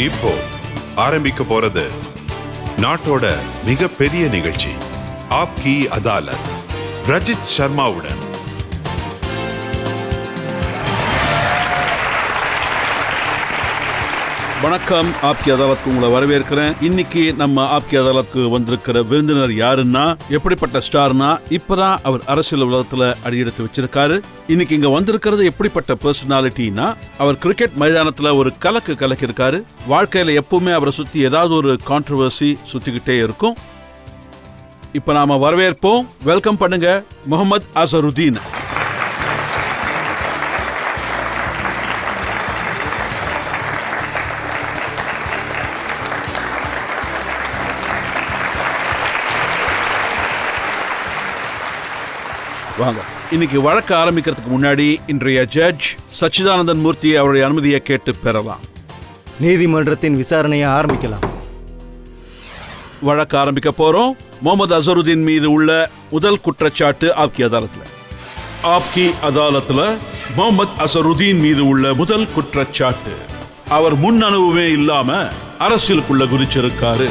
இப்போ ஆரம்பிக்க போறது நாட்டோட மிகப்பெரிய நிகழ்ச்சி ஆப்கி அதாலத் ரஜித் சர்மாவுடன். வணக்கம். ஆப்கி அதாலத்துக்கு உங்களை வரவேற்கிறேன். இன்னைக்கு நம்ம ஆப்கி அதாலத்துக்கு வந்திருக்கிற விருந்தினர் யாருன்னா, எப்படிப்பட்ட ஸ்டார்னா, இப்பதான் அவர் அரசியல் உலகத்துல அடியெடுத்து வச்சிருக்காரு. இன்னைக்கு இங்க வந்திருக்கிறது எப்படிப்பட்ட பர்சனாலிட்டினா, அவர் கிரிக்கெட் மைதானத்துல ஒரு கலக்கிருக்காரு. வாழ்க்கையில எப்பவுமே அவரை சுத்தி ஏதாவது ஒரு கான்ட்ரவர்சி சுத்திக்கிட்டே இருக்கும். இப்ப நாம வரவேற்போம், வெல்கம் பண்ணுங்க முகமது அசருதீன். வாங்க. இன்னைக்கு வழக்கு ஆரம்பிக்கிறதுக்கு முன்னாடி இன்றைய ஜட்ஜ் சச்சிதானந்தன் மூர்த்தி அவருடைய அனுமதியை கேட்டு பெறலாம். நீதிமன்றத்தின் விசாரணையை ஆரம்பிக்கலாம். வழக்கு ஆரம்பிக்க போறோம். முகமது அசருதீன் மீது உள்ள முதல் குற்றச்சாட்டு ஆப்கி அதாலத்ல. ஆப்கி அதாலத்ல முகமது அசருதீன் மீது உள்ள முதல் குற்றச்சாட்டு, அவர் முன் அனுபவமே இல்லாம அரசியலுக்குள்ள குதிச்சிருக்காரு.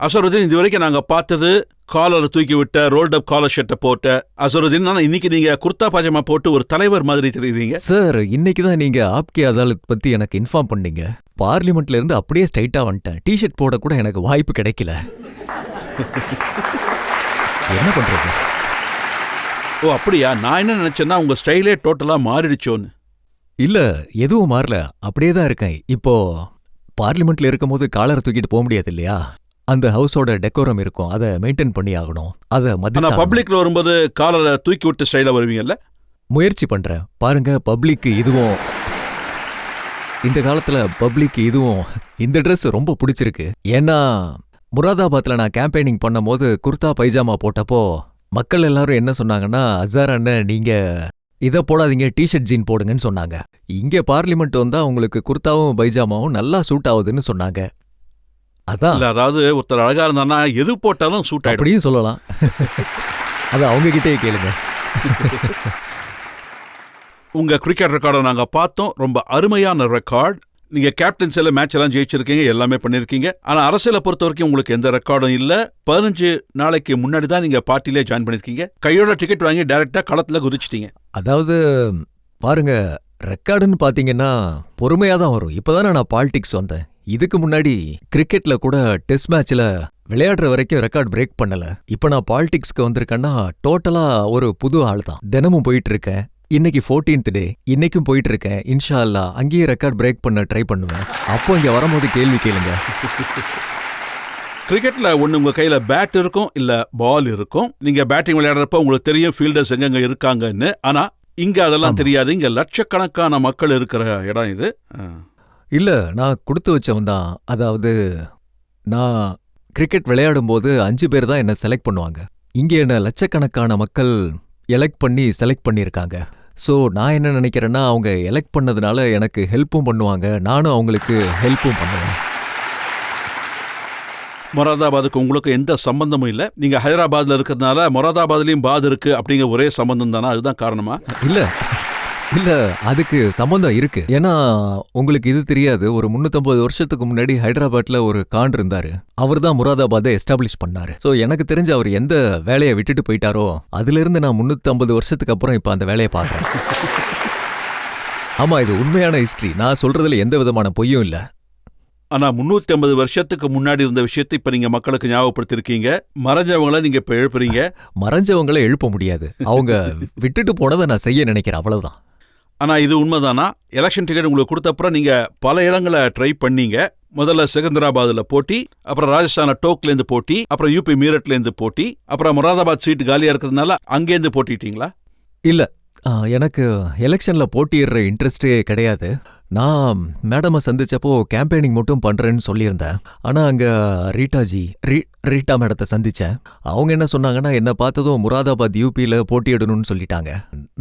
அசருதீன், இதுவரைக்கும் நாங்க பார்த்தது காலரை தூக்கி விட்ட, ரோல்ட் அப் காலர் ஷர்ட்டை போட்ட அசருதீன். இன்னைக்கு நீங்க குர்தா பாஜாமா போட்டு ஒரு தலைவர் மாதிரி தெரியுறீங்க. சார், இன்னைக்கு தான் நீங்க ஆப்கி அதாலத் பத்தி எனக்கு இன்ஃபார்ம் பண்ணீங்க. பார்லிமெண்ட்ல இருந்து அப்படியே ஸ்ட்ரைட்டா வந்துட்டேன். டிஷர்ட் போட கூட எனக்கு வாய்ப்பு கிடைக்கல. என்ன பண்றது? ஓ அப்படியா? நான் என்ன நினைச்சேன்னா உங்க ஸ்டைலே டோட்டலா மாறிடுச்சோன்னு. இல்ல, எதுவும் மாறல, அப்படியே தான் இருக்கேன். இப்போ பார்லிமெண்ட்ல இருக்கும்போது காலரை தூக்கிட்டு போக முடியாது இல்லையா? அந்த ஹவுஸோட டெக்கோரம் இருக்கும், அதை மெயின்டைன் பண்ணி ஆகணும். அதை மதிச்சு பப்ளிக்ல வரும்போது காலரை தூக்கி விட்டு ஸ்டைலா வருவீங்கல்ல? முயற்சி பண்றேன். பாருங்க, பப்ளிக் இதுவும் இந்த காலத்துல பப்ளிக் இதுவும் இந்த ட்ரெஸ் ரொம்ப பிடிச்சிருக்கு. ஏன்னா முராதாபாத்ல நான் கேம்பெயினிங் பண்ணும் போது குர்தா பைஜாமா போட்டப்போ மக்கள் எல்லாரும் என்ன சொன்னாங்கன்னா, அசார் அண்ணன் நீங்க இதை போடாதீங்க, டிஷர்ட் ஜீன் போடுங்கன்னு சொன்னாங்க. இங்க பார்லிமெண்ட் வந்தா உங்களுக்கு குர்தாவும் பைஜாமாவும் நல்லா சூட் ஆகுதுன்னு சொன்னாங்க. அதான், அதாவது ஒருத்தர் அழகா இருந்தானா எது போட்டாலும் சூட் ஆயிடும் அப்படியும் சொல்லலாம். அது அவங்க கிட்டே கேளுங்க. உங்க கிரிக்கெட் ரெக்கார்டை நாங்க பார்த்தோம், ரொம்ப அருமையான ரெக்கார்ட். நீங்க கேப்டன்சில மேட்ச் எல்லாம் ஜெயிச்சிருக்கீங்க, எல்லாமே பண்ணிருக்கீங்க. ஆனா அரசியலை பொறுத்த வரைக்கும் உங்களுக்கு எந்த ரெக்கார்டும் இல்ல. 15 நாளைக்கு முன்னாடி தான் நீங்க பார்ட்டிலே ஜாயின் பண்ணிருக்கீங்க. கையோட டிக்கெட் வாங்கி டைரக்டா களத்துல குதிச்சிட்டீங்க. அதாவது பாருங்க, ரெக்கார்டுன்னு பாத்தீங்கன்னா பொறுமையா தான் வரும். இப்பதானே நான் பாலிடிக்ஸ் வந்தேன். இதுக்கு முன்னாடி கிரிக்கெட்ல கூட டெஸ்ட் மேட்ச்ல விளையாடுற வரைக்கும் ரெக்கார்ட் பிரேக் பண்ணல. இப்ப நான் பாலிடிக்ஸ்க்கு வந்திருக்கேன்னா டோட்டலா ஒரு புது ஆள் தான். தினமும் போயிட்டு இருக்கேன். இன்னைக்கு 14th டே, இன்னைக்கும் போயிட்டு இருக்கேன். இன்ஷா அல்லாஹ் அங்கேயே ரெக்கார்ட் பிரேக் பண்ண ட்ரை பண்ணுவேன். அப்போ இங்க வரும்போது கேள்வி கேளுங்க. கிரிக்கெட்ல ஒண்ணு உங்க கையில பேட் இருக்கும், இல்ல பால் இருக்கும். நீங்க பேட்டிங் விளையாடுறப்ப உங்களுக்கு தெரியும் ஃபீல்டர்ஸ் எங்க இருக்காங்கன்னு. ஆனா இங்க அதெல்லாம் தெரியாது. இங்க லட்சக்கணக்கான மக்கள் இருக்கிற இடம் இது. இல்ல, நான் கொடுத்து வச்சவன் தான். அதாவது நான் கிரிக்கெட் விளையாடும் போது 5 பேர் தான் என்ன செலக்ட் பண்ணுவாங்க. இங்க என்ன லட்சக்கணக்கான மக்கள் எலெக்ட் பண்ணி செலக்ட் பண்ணியிருக்காங்க. ஸோ நான் என்ன நினைக்கிறேன்னா, அவங்க எலெக்ட் பண்ணதுனால எனக்கு ஹெல்ப்பும் பண்ணுவாங்க, நானும் அவங்களுக்கு ஹெல்ப்பும் பண்ணுவேன். மொராதாபாதுக்கு உங்களுக்கு எந்த சம்பந்தமும் இல்ல. நீங்க ஹைதராபாத்ல இருக்கிறதுனால மொராதாபாத்லயும் பாத் இருக்கு அப்படிங்கிற ஒரே சம்பந்தம் தானா? அதுதான் காரணமா? இல்ல, அதுக்கு சம்பந்தம் இருக்கு. ஏன்னா உங்களுக்கு இது தெரியாது, ஒரு 350 வருஷத்துக்கு முன்னாடி ஹைதராபாத்ல ஒரு கான் இருந்தாரு. அவர் தான் முராதாபாத்தை எஸ்டாப்ளிஷ் பண்ணாரு. ஸோ எனக்கு தெரிஞ்ச அவர் எந்த வேலையை விட்டுட்டு போயிட்டாரோ அதுல இருந்து நான் 350 வருஷத்துக்கு அப்புறம் இப்ப அந்த வேலையை பார்க்கறேன். ஆமா, இது உண்மையான ஹிஸ்டரி. நான் சொல்றதுல எந்த விதமான பொய்யும் இல்ல. ஆனா 350 வருஷத்துக்கு முன்னாடி இருந்த விஷயத்தை இப்ப நீங்க மக்களுக்கு ஞாபகப்படுத்திருக்கீங்க. மறைஞ்சவங்களை நீங்க இப்ப எழுப்புறீங்க. மறைஞ்சவங்களை எழுப்ப முடியாது. அவங்க விட்டுட்டு போனதை நான் செய்ய நினைக்கிறேன், அவ்வளவுதான். ஆனா இது உண்மைதானா? எலெக்ஷன் டிக்கெட் உங்களுக்கு கொடுத்தப்புறம் நீங்க பல இடங்களை ட்ரை பண்ணீங்க. முதல்ல செகந்திராபாத்ல போட்டி, அப்புறம் ராஜஸ்தான டோக்லேருந்து போட்டி, அப்புறம் யூபி மீரட்லேருந்து போட்டி, அப்புறம் முராதாபாத் சீட் காலியா இருக்கிறதுனால அங்கேருந்து போட்டிட்டீங்களா? இல்ல, எனக்கு எலெக்ஷன்ல போட்டியிடுற இன்ட்ரெஸ்டே கிடையாது. நான் மேடமை சந்திச்சப்போ கேம்பெயினிங் மட்டும் பண்றேன்னு சொல்லியிருந்தேன். ஆனா அங்க ரீட்டா மேடத்தை சந்திச்சேன். அவங்க என்ன சொன்னாங்கன்னா, என்ன பார்த்ததும் முராதாபாத் யூபியில போட்டியிடணும்னு சொல்லிட்டாங்க.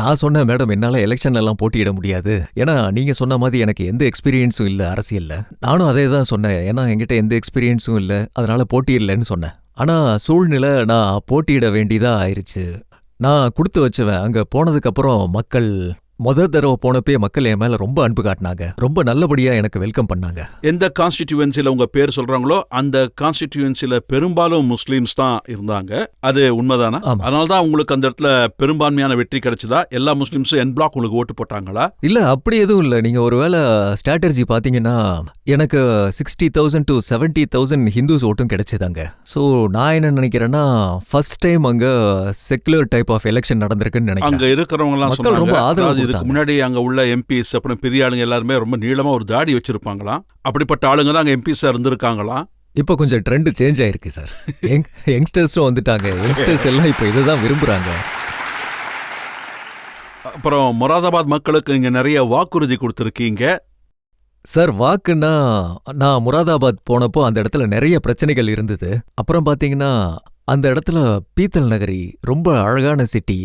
நான் சொன்னேன், மேடம் என்னால எலெக்ஷன்ல எல்லாம் போட்டியிட முடியாது. ஏன்னா நீங்க சொன்ன மாதிரி எனக்கு எந்த எக்ஸ்பீரியன்ஸும் இல்ல அரசியல்ல. நானும் அதே தான் சொன்னேன். ஏன்னா என்கிட்ட எந்த எக்ஸ்பீரியன்ஸும் இல்ல, அதனால போட்டியிடலன்னு சொன்னேன். ஆனா சூழ்நிலை நான் போட்டியிட வேண்டியதா ஆயிருச்சு. நான் கொடுத்து வச்சுவேன். அங்க போனதுக்கு அப்புறம் மக்கள் தடவை போனப்பே மக்கள் என் மேல ரொம்ப அன்பு காட்டினாங்க. ரொம்ப நல்லபடியா எனக்கு வெல்கம் பண்ணாங்க. எந்த கான்ஸ்டிடியூவன்சில உங்க பேர் சொல்றாங்களோ அந்த கான்ஸ்டிடியூவன்சில பெரும்பாலும் முஸ்லிம்ஸ் தான் இருந்தாங்க. அது உண்மைதானா? ஆமா. அதனாலதான் உங்களுக்கு அந்த இடத்துல பெரும்பான்மையான வெற்றி கிடைச்சதா? எல்லா முஸ்லிம்ஸும் என் பிளாக் உங்களுக்கு ஓட்டு போட்டாங்களா? இல்ல, அப்படி எதுவும் இல்ல. நீங்க ஒருவேளை ஸ்ட்ராட்டஜி பாத்தீங்கன்னா எனக்கு 60,000 to 70,000 ஹிந்துஸ் ஓட்டும் கிடைச்சதாங்க. சோ நான் என்ன நினைக்கிறேன்னா ஃபர்ஸ்ட் டைம் அங்க செக்குலர் டைப் ஆஃப் எலெக்ஷன் நடந்திருக்குன்னு அங்க நினைக்கிறேன். இருக்கிறவங்க எல்லாம் மக்கள் ரொம்ப சொன்னாங்க, ஆதரவு அதாவது இதுக்கு கொடுத்தாங்க. முன்னாடி அங்க உள்ள எம்பிஸ் அப்புறம் பெரிய ஆளுங்க எல்லாருமே ரொம்ப நீளமா ஒரு தாடி வச்சிருப்பாங்களாம். அப்படிப்பட்ட ஆளுங்க தான் அங்க எம்பிஸா இருந்திருக்காங்களாம். இப்போ கொஞ்சம் ட்ரெண்ட் சேஞ்ச் ஆயிருக்கு சார். யங்ஸ்டர்ஸும் வந்துட்டாங்க. யங்ஸ்டர்ஸ் எல்லாம் இப்போ இதை தான் விரும்புறாங்க. அப்புறம் மொராதாபாத் மக்களுக்கு நீங்க நிறைய வாக்குறுதி கொடுத்திருக்கீங்க. சார், வாக்குன்னா நான் முராதாபாத் போனப்போ அந்த இடத்துல நிறைய பிரச்சனைகள் இருந்தது. அப்புறம் பாத்தீங்கன்னா அந்த இடத்துல பீத்தல் நகரி ரொம்ப அழகான சிட்டி.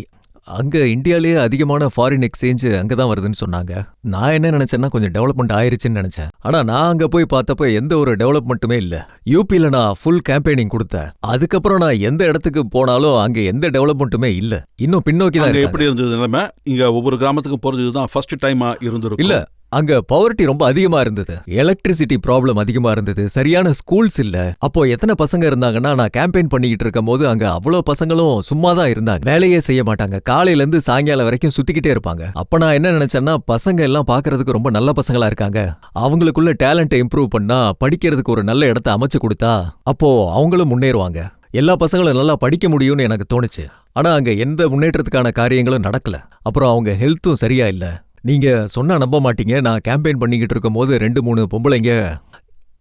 அங்க இந்தியாலேயே அதிகமான ஃபாரின் எக்ஸ்சேஞ்ச் அங்கதான் வருதுன்னு சொன்னாங்க. நான் என்ன நினைச்சேன்னா கொஞ்சம் டெவலப்மெண்ட் ஆயிருச்சுன்னு நினைச்சேன். ஆனா நான் அங்க போய் பார்த்தப்ப எந்த ஒரு டெவலப்மெண்ட்டுமே இல்ல. யூபில நான் ஃபுல் கேம்பெயினிங் கொடுத்தேன். அதுக்கப்புறம் நான் எந்த இடத்துக்கு போனாலும் அங்க எந்த டெவலப்மெண்ட்டுமே இல்ல. இன்னும் பின்னோக்கி தான் அங்க இருக்காங்க. எப்படி இருந்தது நிலைமை? இங்க ஒவ்வொரு கிராமத்துக்கும் போறது இதுதான் ஃபர்ஸ்ட் டைமா இருந்திருக்கும். இல்ல, அங்க பவர்ட்டி ரொம்ப அதிகமா இருந்தது. எலக்ட்ரிசிட்டி ப்ராப்ளம் அதிகமா இருந்தது. சரியான ஸ்கூல்ஸ் இல்ல. அப்போ எத்தனை பசங்க இருந்தாங்கன்னா நான் கேம்பெயின் பண்ணிக்கிட்டு இருக்கும் போது அங்க அவ்வளோ பசங்களும் சும்மா தான் இருந்தாங்க. வேலையே செய்ய மாட்டாங்க. காலையில இருந்து சாயங்காலம் வரைக்கும் சுத்திக்கிட்டே இருப்பாங்க. அப்ப நான் என்ன நினைச்சேன்னா பசங்க எல்லாம் பாக்குறதுக்கு ரொம்ப நல்ல பசங்களா இருக்காங்க. அவங்களுக்குள்ள டேலண்ட்டை இம்ப்ரூவ் பண்ணா, படிக்கிறதுக்கு ஒரு நல்ல இடத்த அமைச்சு கொடுத்தா அப்போ அவங்களும் முன்னேறுவாங்க. எல்லா பசங்களும் நல்லா படிக்க முடியும்னு எனக்கு தோணுச்சு. ஆனா அங்க எந்த முன்னேற்றத்துக்கான காரியங்களும் நடக்கல. அப்புறம் அவங்க ஹெல்த்தும் சரியா இல்ல. நீங்க சொன்னா நம்ப மாட்டீங்க. நான் கேம்பெயின் பண்ணிக்கிட்டு இருக்கும் போது 2-3 பொம்பளைங்க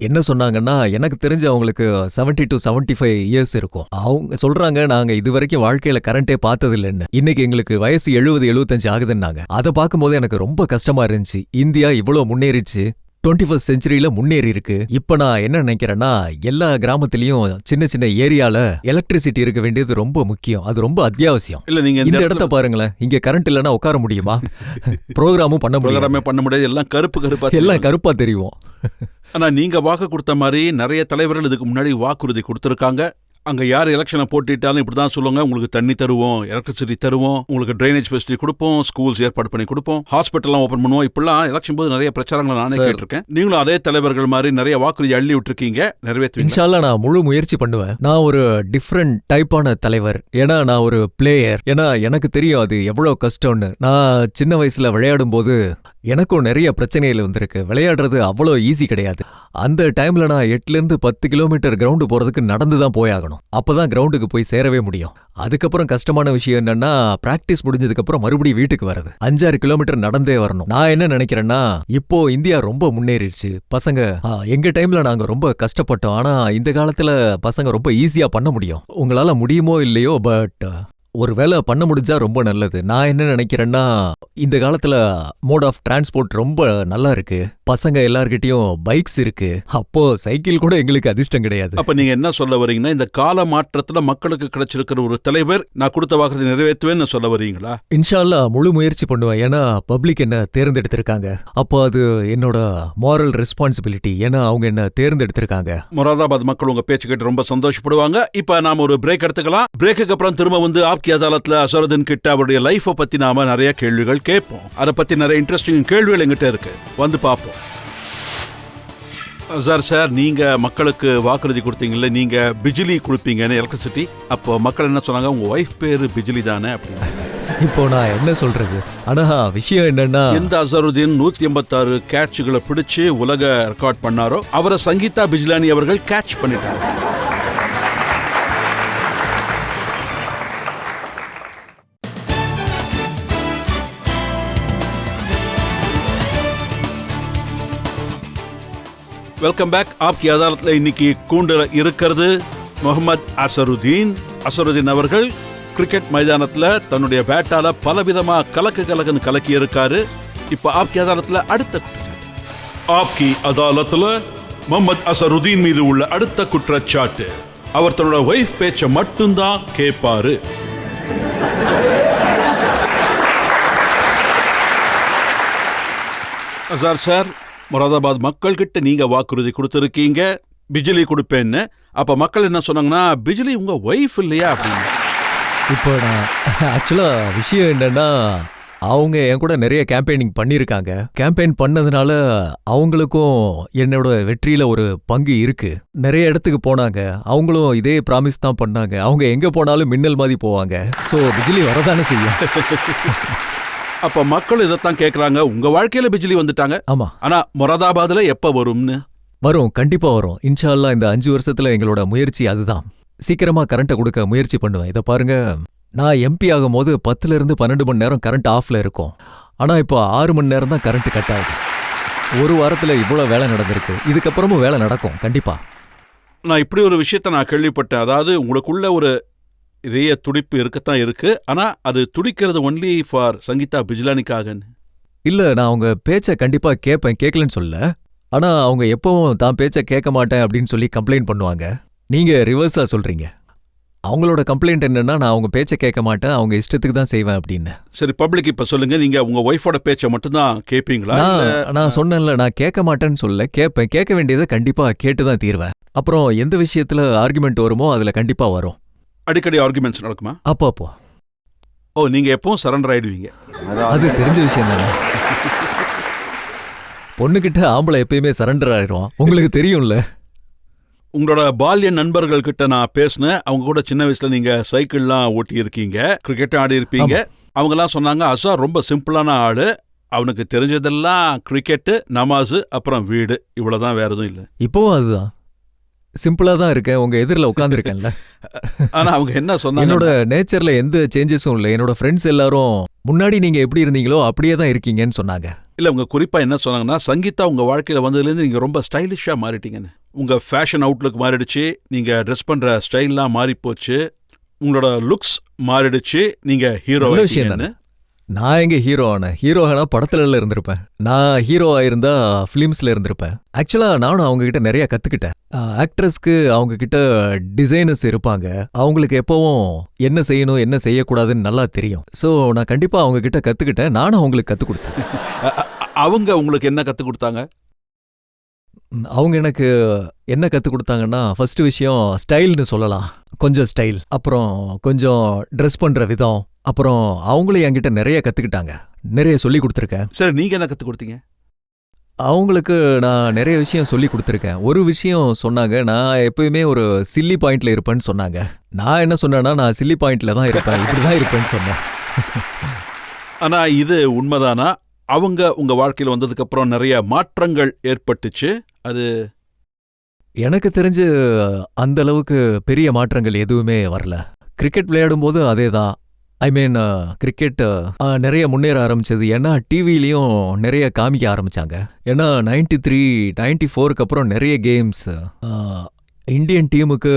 என்ன சொன்னாங்கன்னா, எனக்கு தெரிஞ்சு அவங்களுக்கு 70 to 75 இயர்ஸ் இருக்கும். அவங்க சொல்றாங்க, நாங்க இது வரைக்கும் வாழ்க்கையில கரண்டே பார்த்ததில்லைன்னு. இன்னைக்கு எங்களுக்கு வயசு 70-75 ஆகுதுன்னாங்க. அதை பார்க்கும்போது எனக்கு ரொம்ப கஷ்டமா இருந்துச்சு. இந்தியா இவ்வளோ முன்னேறிச்சு, 21st செஞ்சுரியில முன்னேறி இருக்கு. இப்ப நான் என்ன நினைக்கிறேன்னா எல்லா கிராமத்திலயும் சின்ன சின்ன ஏரியால எலக்ட்ரிசிட்டி இருக்க வேண்டியது ரொம்ப முக்கியம். அது ரொம்ப அத்தியாவசியம். இல்ல, நீங்க இந்த இடத்த பாருங்களேன். இங்க கரண்ட் இல்லைன்னா உட்கார முடியுமா? ப்ரோக்ராமும் பண்ண முடியாது. ப்ரோகிராமே பண்ண முடியாது. எல்லாம் கருப்பா எல்லாம் கருப்பா தெரியும். ஆனா நீங்க வாக்கு கொடுத்த மாதிரி நிறைய தலைவர்கள் இதுக்கு முன்னாடி வாக்குறுதி கொடுத்திருக்காங்க. அங்க யார் எலெக்ஷனை போட்டிட்டாலும் இப்படிதான் சொல்லுவாங்க, உங்களுக்கு தண்ணி தருவோம், எலக்ட்ரிசிட்டி தருவோம், உங்களுக்கு ட்ரைனேஜ் ஃபெசிலிட்டி கொடுப்போம், ஸ்கூல்ஸ் ஏற்பாடு பண்ணி கொடுப்போம், ஹாஸ்பிட்டல்லாம் ஓபன் பண்ணுவோம். இப்பெல்லாம் எலெக்ஷன் போது நிறைய பிரச்சாரங்களை நானே கேட்டிருக்கேன். நீங்களும் அதே தலைவர்கள் மாதிரி நிறைய வாக்குறுதி அள்ளி விட்டுருக்கீங்க. நிறைவேற்றுவீங்க இன்ஷா அல்லாஹ். நான் முழு முயற்சி பண்ணுவேன். நான் ஒரு டிஃப்ரெண்ட் டைப்பான தலைவர். ஏன்னா நான் ஒரு பிளேயர். ஏன்னா எனக்கு தெரியும் அது எவ்வளவு கஷ்டம்னு. நான் சின்ன வயசுல விளையாடும் போது எனக்கும் நிறைய பிரச்சனைகள் வந்திருக்கு. விளையாடுறது அவ்வளோ ஈஸி கிடையாது. அந்த டைம்ல நான் 8 to 10 கிலோமீட்டர் கிரவுண்டு போறதுக்கு நடந்து தான் போயாகணும். அப்பதான் கிரவுண்டுக்கு போய் சேரவே முடியும். அதுக்கப்புறம் கஷ்டமான விஷயம் என்னன்னா, பிராக்டிஸ் முடிஞ்சதுக்கு அப்புறம் மறுபடியும் வீட்டுக்கு வரது 5-6 கிலோமீட்டர் நடந்தே வரணும். நான் என்ன நினைக்கிறேன்னா, இப்போ இந்தியா ரொம்ப முன்னேறிடுச்சு. பசங்க எங்க டைம்ல நாங்க ரொம்ப கஷ்டப்பட்டோம். ஆனா இந்த காலத்துல பசங்க ரொம்ப ஈஸியா பண்ண முடியும். உங்களால முடியுமோ இல்லையோ, பட் ஒரு வேலை பண்ண முடிஞ்சா ரொம்ப நல்லது. நான் என்ன நினைக்கிறேன்னா, இந்த காலத்துல மோட் ஆஃப் டிரான்ஸ்போர்ட் ரொம்ப நல்லா இருக்கு. பசங்க எல்லார்கிட்டயும் பைக்ஸ் இருக்கு. அப்போ சைக்கிள் கூட எங்களுக்கு அதிர்ஷ்டம் கிடையாது. அப்ப நீங்க என்ன சொல்ல வரீங்கன்னா, இந்த கால மாற்றத்துல மக்களுக்கு கிடைச்சிருக்கிற ஒரு தலைவர் நான் கொடுத்த வாக்குறுதி நிறைவேற்றுவேன்னு சொல்ல வரீங்களா? இன்ஷா அல்லாஹ் முழு முயற்சி பண்ணுவேன். ஏன்னா பப்ளிக் என்ன தேர்ந்தெடுத்திருக்காங்க. அப்போ அது என்னோட மாரல் ரெஸ்பான்சிபிலிட்டி. ஏன்னா அவங்க என்ன தேர்ந்தெடுத்திருக்காங்க. மொராதாபாத் மக்கள் உங்க பேச்சு கேட்டு ரொம்ப சந்தோஷப்படுவாங்க. இப்ப நாம ஒரு பிரேக் எடுத்துக்கலாம். பிரேக்குக்கு அப்புறம் திரும்ப வந்து ஆப்கி அதாலத்ல அசருதீன் கிட்ட அவருடைய லைஃபை பத்தி நாம நிறைய கேள்விகள் கேட்போம். அதை பத்தி நிறைய இன்ட்ரெஸ்டிங் கேள்விகள் எங்கிட்ட இருக்கு, வந்து பார்ப்போம். சார், நீங்க மக்களுக்கு வாக்குறுதி கொடுத்தீங்கல்ல, நீங்க பிஜிலி கொடுப்பீங்கன்னு, எலக்ட்ரிசிட்டி. அப்போ மக்கள் என்ன சொன்னாங்க, உங்க ஒய்ஃப் பேரு பிஜிலி தானே அப்படின்னு. இப்போ நான் என்ன சொல்றது? ஆனா விஷயம் என்னன்னா, எந்த அசருதீன் 186 கேட்சுகளை பிடிச்சு உலக ரெக்கார்ட் பண்ணாரோ அவரை சங்கீதா பிஜ்லானி அவர்கள் கேட்ச் பண்ணிட்டாங்க. Welcome back. ஆப்கி அதாலத்ல இன்னைக்கு கூண்டுல இருக்கிறது முகமது அசருதீன். அசருதீன் அவர்கள் கிரிக்கெட் மைதானத்துல தன்னுடைய பேட்டால பலவிதமா கலக்குன்னு கலக்கி இருக்காரு. இப்ப ஆப்கி அதாலத்ல அடுத்த குற்றச்சாட்டு. ஆப்கி அதாலத்ல முகமது அசருதீன் மீது உள்ள அடுத்த குற்றச்சாட்டு, அவர் தன்னோட ஒய்ஃப் பேச்ச மட்டும்தான் கேட்பாரு. சார், மொராதாபாத் மக்கள் கிட்ட நீங்க வாக்குறுதி கொடுத்திருக்கீங்க பிஜிலி கொடுப்பேன்னு. அப்ப மக்கள் என்ன சொன்னாங்கன்னா, பிஜிலி உங்க ஒய்ஃப் இல்லையா அப்படின்னு. இப்போ நான் ஆக்சுவலா விஷயம் என்னன்னா, அவங்க என் கூட நிறைய கேம்பெயினிங் பண்ணியிருக்காங்க. கேம்பெயின் பண்ணதுனால அவங்களுக்கும் என்னோட வெற்றியில ஒரு பங்கு இருக்கு. நிறைய இடத்துக்கு போனாங்க. அவங்களும் இதே ப்ராமிஸ் தான் பண்ணாங்க. அவங்க எங்க போனாலும் மின்னல் மாதிரி போவாங்க. ஸோ பிஜிலி வரதானே செய்யும். அப்ப மக்கள் இதைத்தான் கேக்குறாங்க. உங்க வாழ்க்கையில பிஜிலி வந்துட்டாங்க. ஆமா, ஆனா மொராதாபாத்ல எப்ப வரும்னு? வரும், கண்டிப்பா வரும். இன்ஷா அல்லாஹ் இந்த 5 வருஷத்துல எங்களோட முயற்சி அதுதான். சீக்கிரமா கரண்ட்டை கொடுக்க முயற்சி பண்ணுவேன். இதை பாருங்க, நான் எம்பி ஆகும்போது 10 இருந்து 12 மணி நேரம் கரண்ட் ஆஃப்ல இருக்கும். ஆனா இப்போ 6 மணி நேரம் தான் கரண்ட் கட் ஆகுது. ஒரு வாரத்துல இவ்வளவு வேலை நடந்திருக்கு. இதுக்கப்புறமும் வேலை நடக்கும் கண்டிப்பா. நான் இப்படி ஒரு விஷயத்த நான் கேள்விப்பட்டேன். அதாவது உங்களுக்குள்ள ஒரு இதய துடிப்பு இருக்கத்தான் இருக்கு. ஆனா அது துடிக்கிறது ஒன்லி ஃபார் சங்கீதா பிஜ்லானிக்காகன்னு. இல்ல, நான் அவங்க பேச்சை கண்டிப்பா கேட்பேன், கேட்கலன்னு சொல்ல. ஆனா அவங்க எப்பவும் தான் பேச்சை கேட்க மாட்டேன் அப்படின்னு சொல்லி கம்ப்ளைண்ட் பண்ணுவாங்க. நீங்க ரிவர்ஸா சொல்றீங்க. அவங்களோட கம்ப்ளைண்ட் என்னன்னா, நான் அவங்க பேச்சை கேட்க மாட்டேன், அவங்க இஷ்டத்துக்கு தான் செய்வேன் அப்படின்னு. சரி, பப்ளிக் இப்ப சொல்லுங்க, நீங்க உங்க ஒய்ஃபோட பேச்சை மட்டும்தான் கேட்பீங்களா? நான் சொன்னேன்ல, நான் கேட்க மாட்டேன்னு சொல்ல, கேட்பேன். கேட்க வேண்டியதை கண்டிப்பா கேட்டு தான் தீர்வேன். அப்புறம் எந்த விஷயத்துல ஆர்குமெண்ட் வருமோ அதுல கண்டிப்பா வரும். அடிக்கடி ஆர்குமெண்ட்ஸ் நடக்குமா? அப்போ ஓ, நீங்க எப்பவும் சரண்டர் ஆயிடுவீங்க. அது தெரிஞ்ச விஷயம் தானே. பொண்ணுகிட்ட ஆம்பளை எப்பயுமே சரண்டர் ஆயிடுவான், உங்களுக்கு தெரியும்ல. உங்களோட பால்ய நண்பர்கள் கிட்ட நான் பேசினேன். அவங்க கூட சின்ன வயசுல நீங்க சைக்கிள்லாம் ஓட்டி இருக்கீங்க, கிரிக்கெட் ஆடி இருப்பீங்க. அவங்கெல்லாம் சொன்னாங்க, அசார் ரொம்ப சிம்பிளான ஆளு, அவனுக்கு தெரிஞ்சதெல்லாம் கிரிக்கெட்டு, நமாஸு, அப்புறம் வீடு, இவ்வளவுதான், வேற எதுவும் இல்லை. இப்போவும் அதுதான், சிம்பிளா தான் இருக்கேன். உங்க எதிரில் உட்காந்துருக்கேன்ல. ஆனா அவங்க என்ன சொன்னாங்க? என்னோட நேச்சர்ல எந்த சேஞ்சஸும் இல்லை. என்னோட ஃப்ரெண்ட்ஸ் எல்லாரும் முன்னாடி நீங்க எப்படி இருந்தீங்களோ அப்படியே தான் இருக்கீங்கன்னு சொன்னாங்க. இல்ல, உங்க குறிப்பா என்ன சொன்னாங்கன்னா, சங்கீதா உங்க வாழ்க்கையில வந்ததுலேருந்து நீங்க ரொம்ப ஸ்டைலிஷா மாறிட்டீங்கன்னு. உங்க ஃபேஷன் அவுட்லுக் மாறிடுச்சு, நீங்க ட்ரெஸ் பண்ற ஸ்டைல்லாம் மாறி போச்சு, உங்களோட லுக்ஸ் மாறிடுச்சு, நீங்க ஹீரோ விஷயம் தானே. நான் எங்க ஹீரோ ஆனேன்? ஹீரோ ஆனா படத்துல இருந்திருப்பேன். நான் ஹீரோ ஆயிருந்தா ஃபிலிம்ஸ்ல இருந்திருப்பேன். ஆக்சுவலா நானும் அவங்க கிட்ட நிறைய கத்துக்கிட்டேன். ஆக்ட்ரஸ்க்கு அவங்க கிட்ட டிசைனர்ஸ் இருப்பாங்க. அவங்களுக்கு எப்பவும் என்ன செய்யணும் என்ன செய்யக்கூடாதுன்னு நல்லா தெரியும். ஸோ நான் கண்டிப்பா அவங்க கிட்ட கத்துக்கிட்டேன். நானும் அவங்களுக்கு கத்து கொடுத்தேன். அவங்க உங்களுக்கு என்ன கத்து கொடுத்தாங்க? அவங்க எனக்கு என்ன கத்து கொடுத்தாங்கன்னா, ஃபர்ஸ்ட் விஷயம் ஸ்டைல்னு சொல்லலாம். கொஞ்சம் ஸ்டைல், அப்புறம் கொஞ்சம் ட்ரெஸ் பண்ற விதம், அப்புறம் அவங்களும் என்கிட்ட நிறைய கத்துக்கிட்டாங்க, நிறைய சொல்லி கொடுத்துருக்கேன். சரி, நீங்க என்ன கத்து கொடுத்தீங்க? அவங்களுக்கு நான் நிறைய விஷயம் சொல்லி கொடுத்துருக்கேன். ஒரு விஷயம் சொன்னாங்க, நான் எப்பயுமே ஒரு சில்லி பாயிண்ட்ல இருப்பேன்னு சொன்னாங்க. நான் என்ன சொன்னேன்னா, நான் சில்லி பாயிண்ட்ல தான் இருப்பேன், இப்படிதான் இருப்பேன்னு சொன்னேன். ஆனா இது உண்மைதானா? அவங்க உங்க வாழ்க்கையில் வந்ததுக்கு அப்புறம் நிறைய மாற்றங்கள் ஏற்பட்டுச்சு. அது எனக்கு தெரிஞ்சு அந்த அளவுக்கு பெரிய மாற்றங்கள் எதுவுமே வரல. கிரிக்கெட் விளையாடும் போது அதே தான். ஐ மீன் கிரிக்கெட் நிறைய முன்னேற ஆரம்பிச்சது. ஏன்னா டிவிலையும் நிறைய காமிக்க ஆரம்பிச்சாங்க. ஏன்னா 93, 94க்கு அப்புறம் நிறைய கேம்ஸ் இந்தியன் டீமுக்கு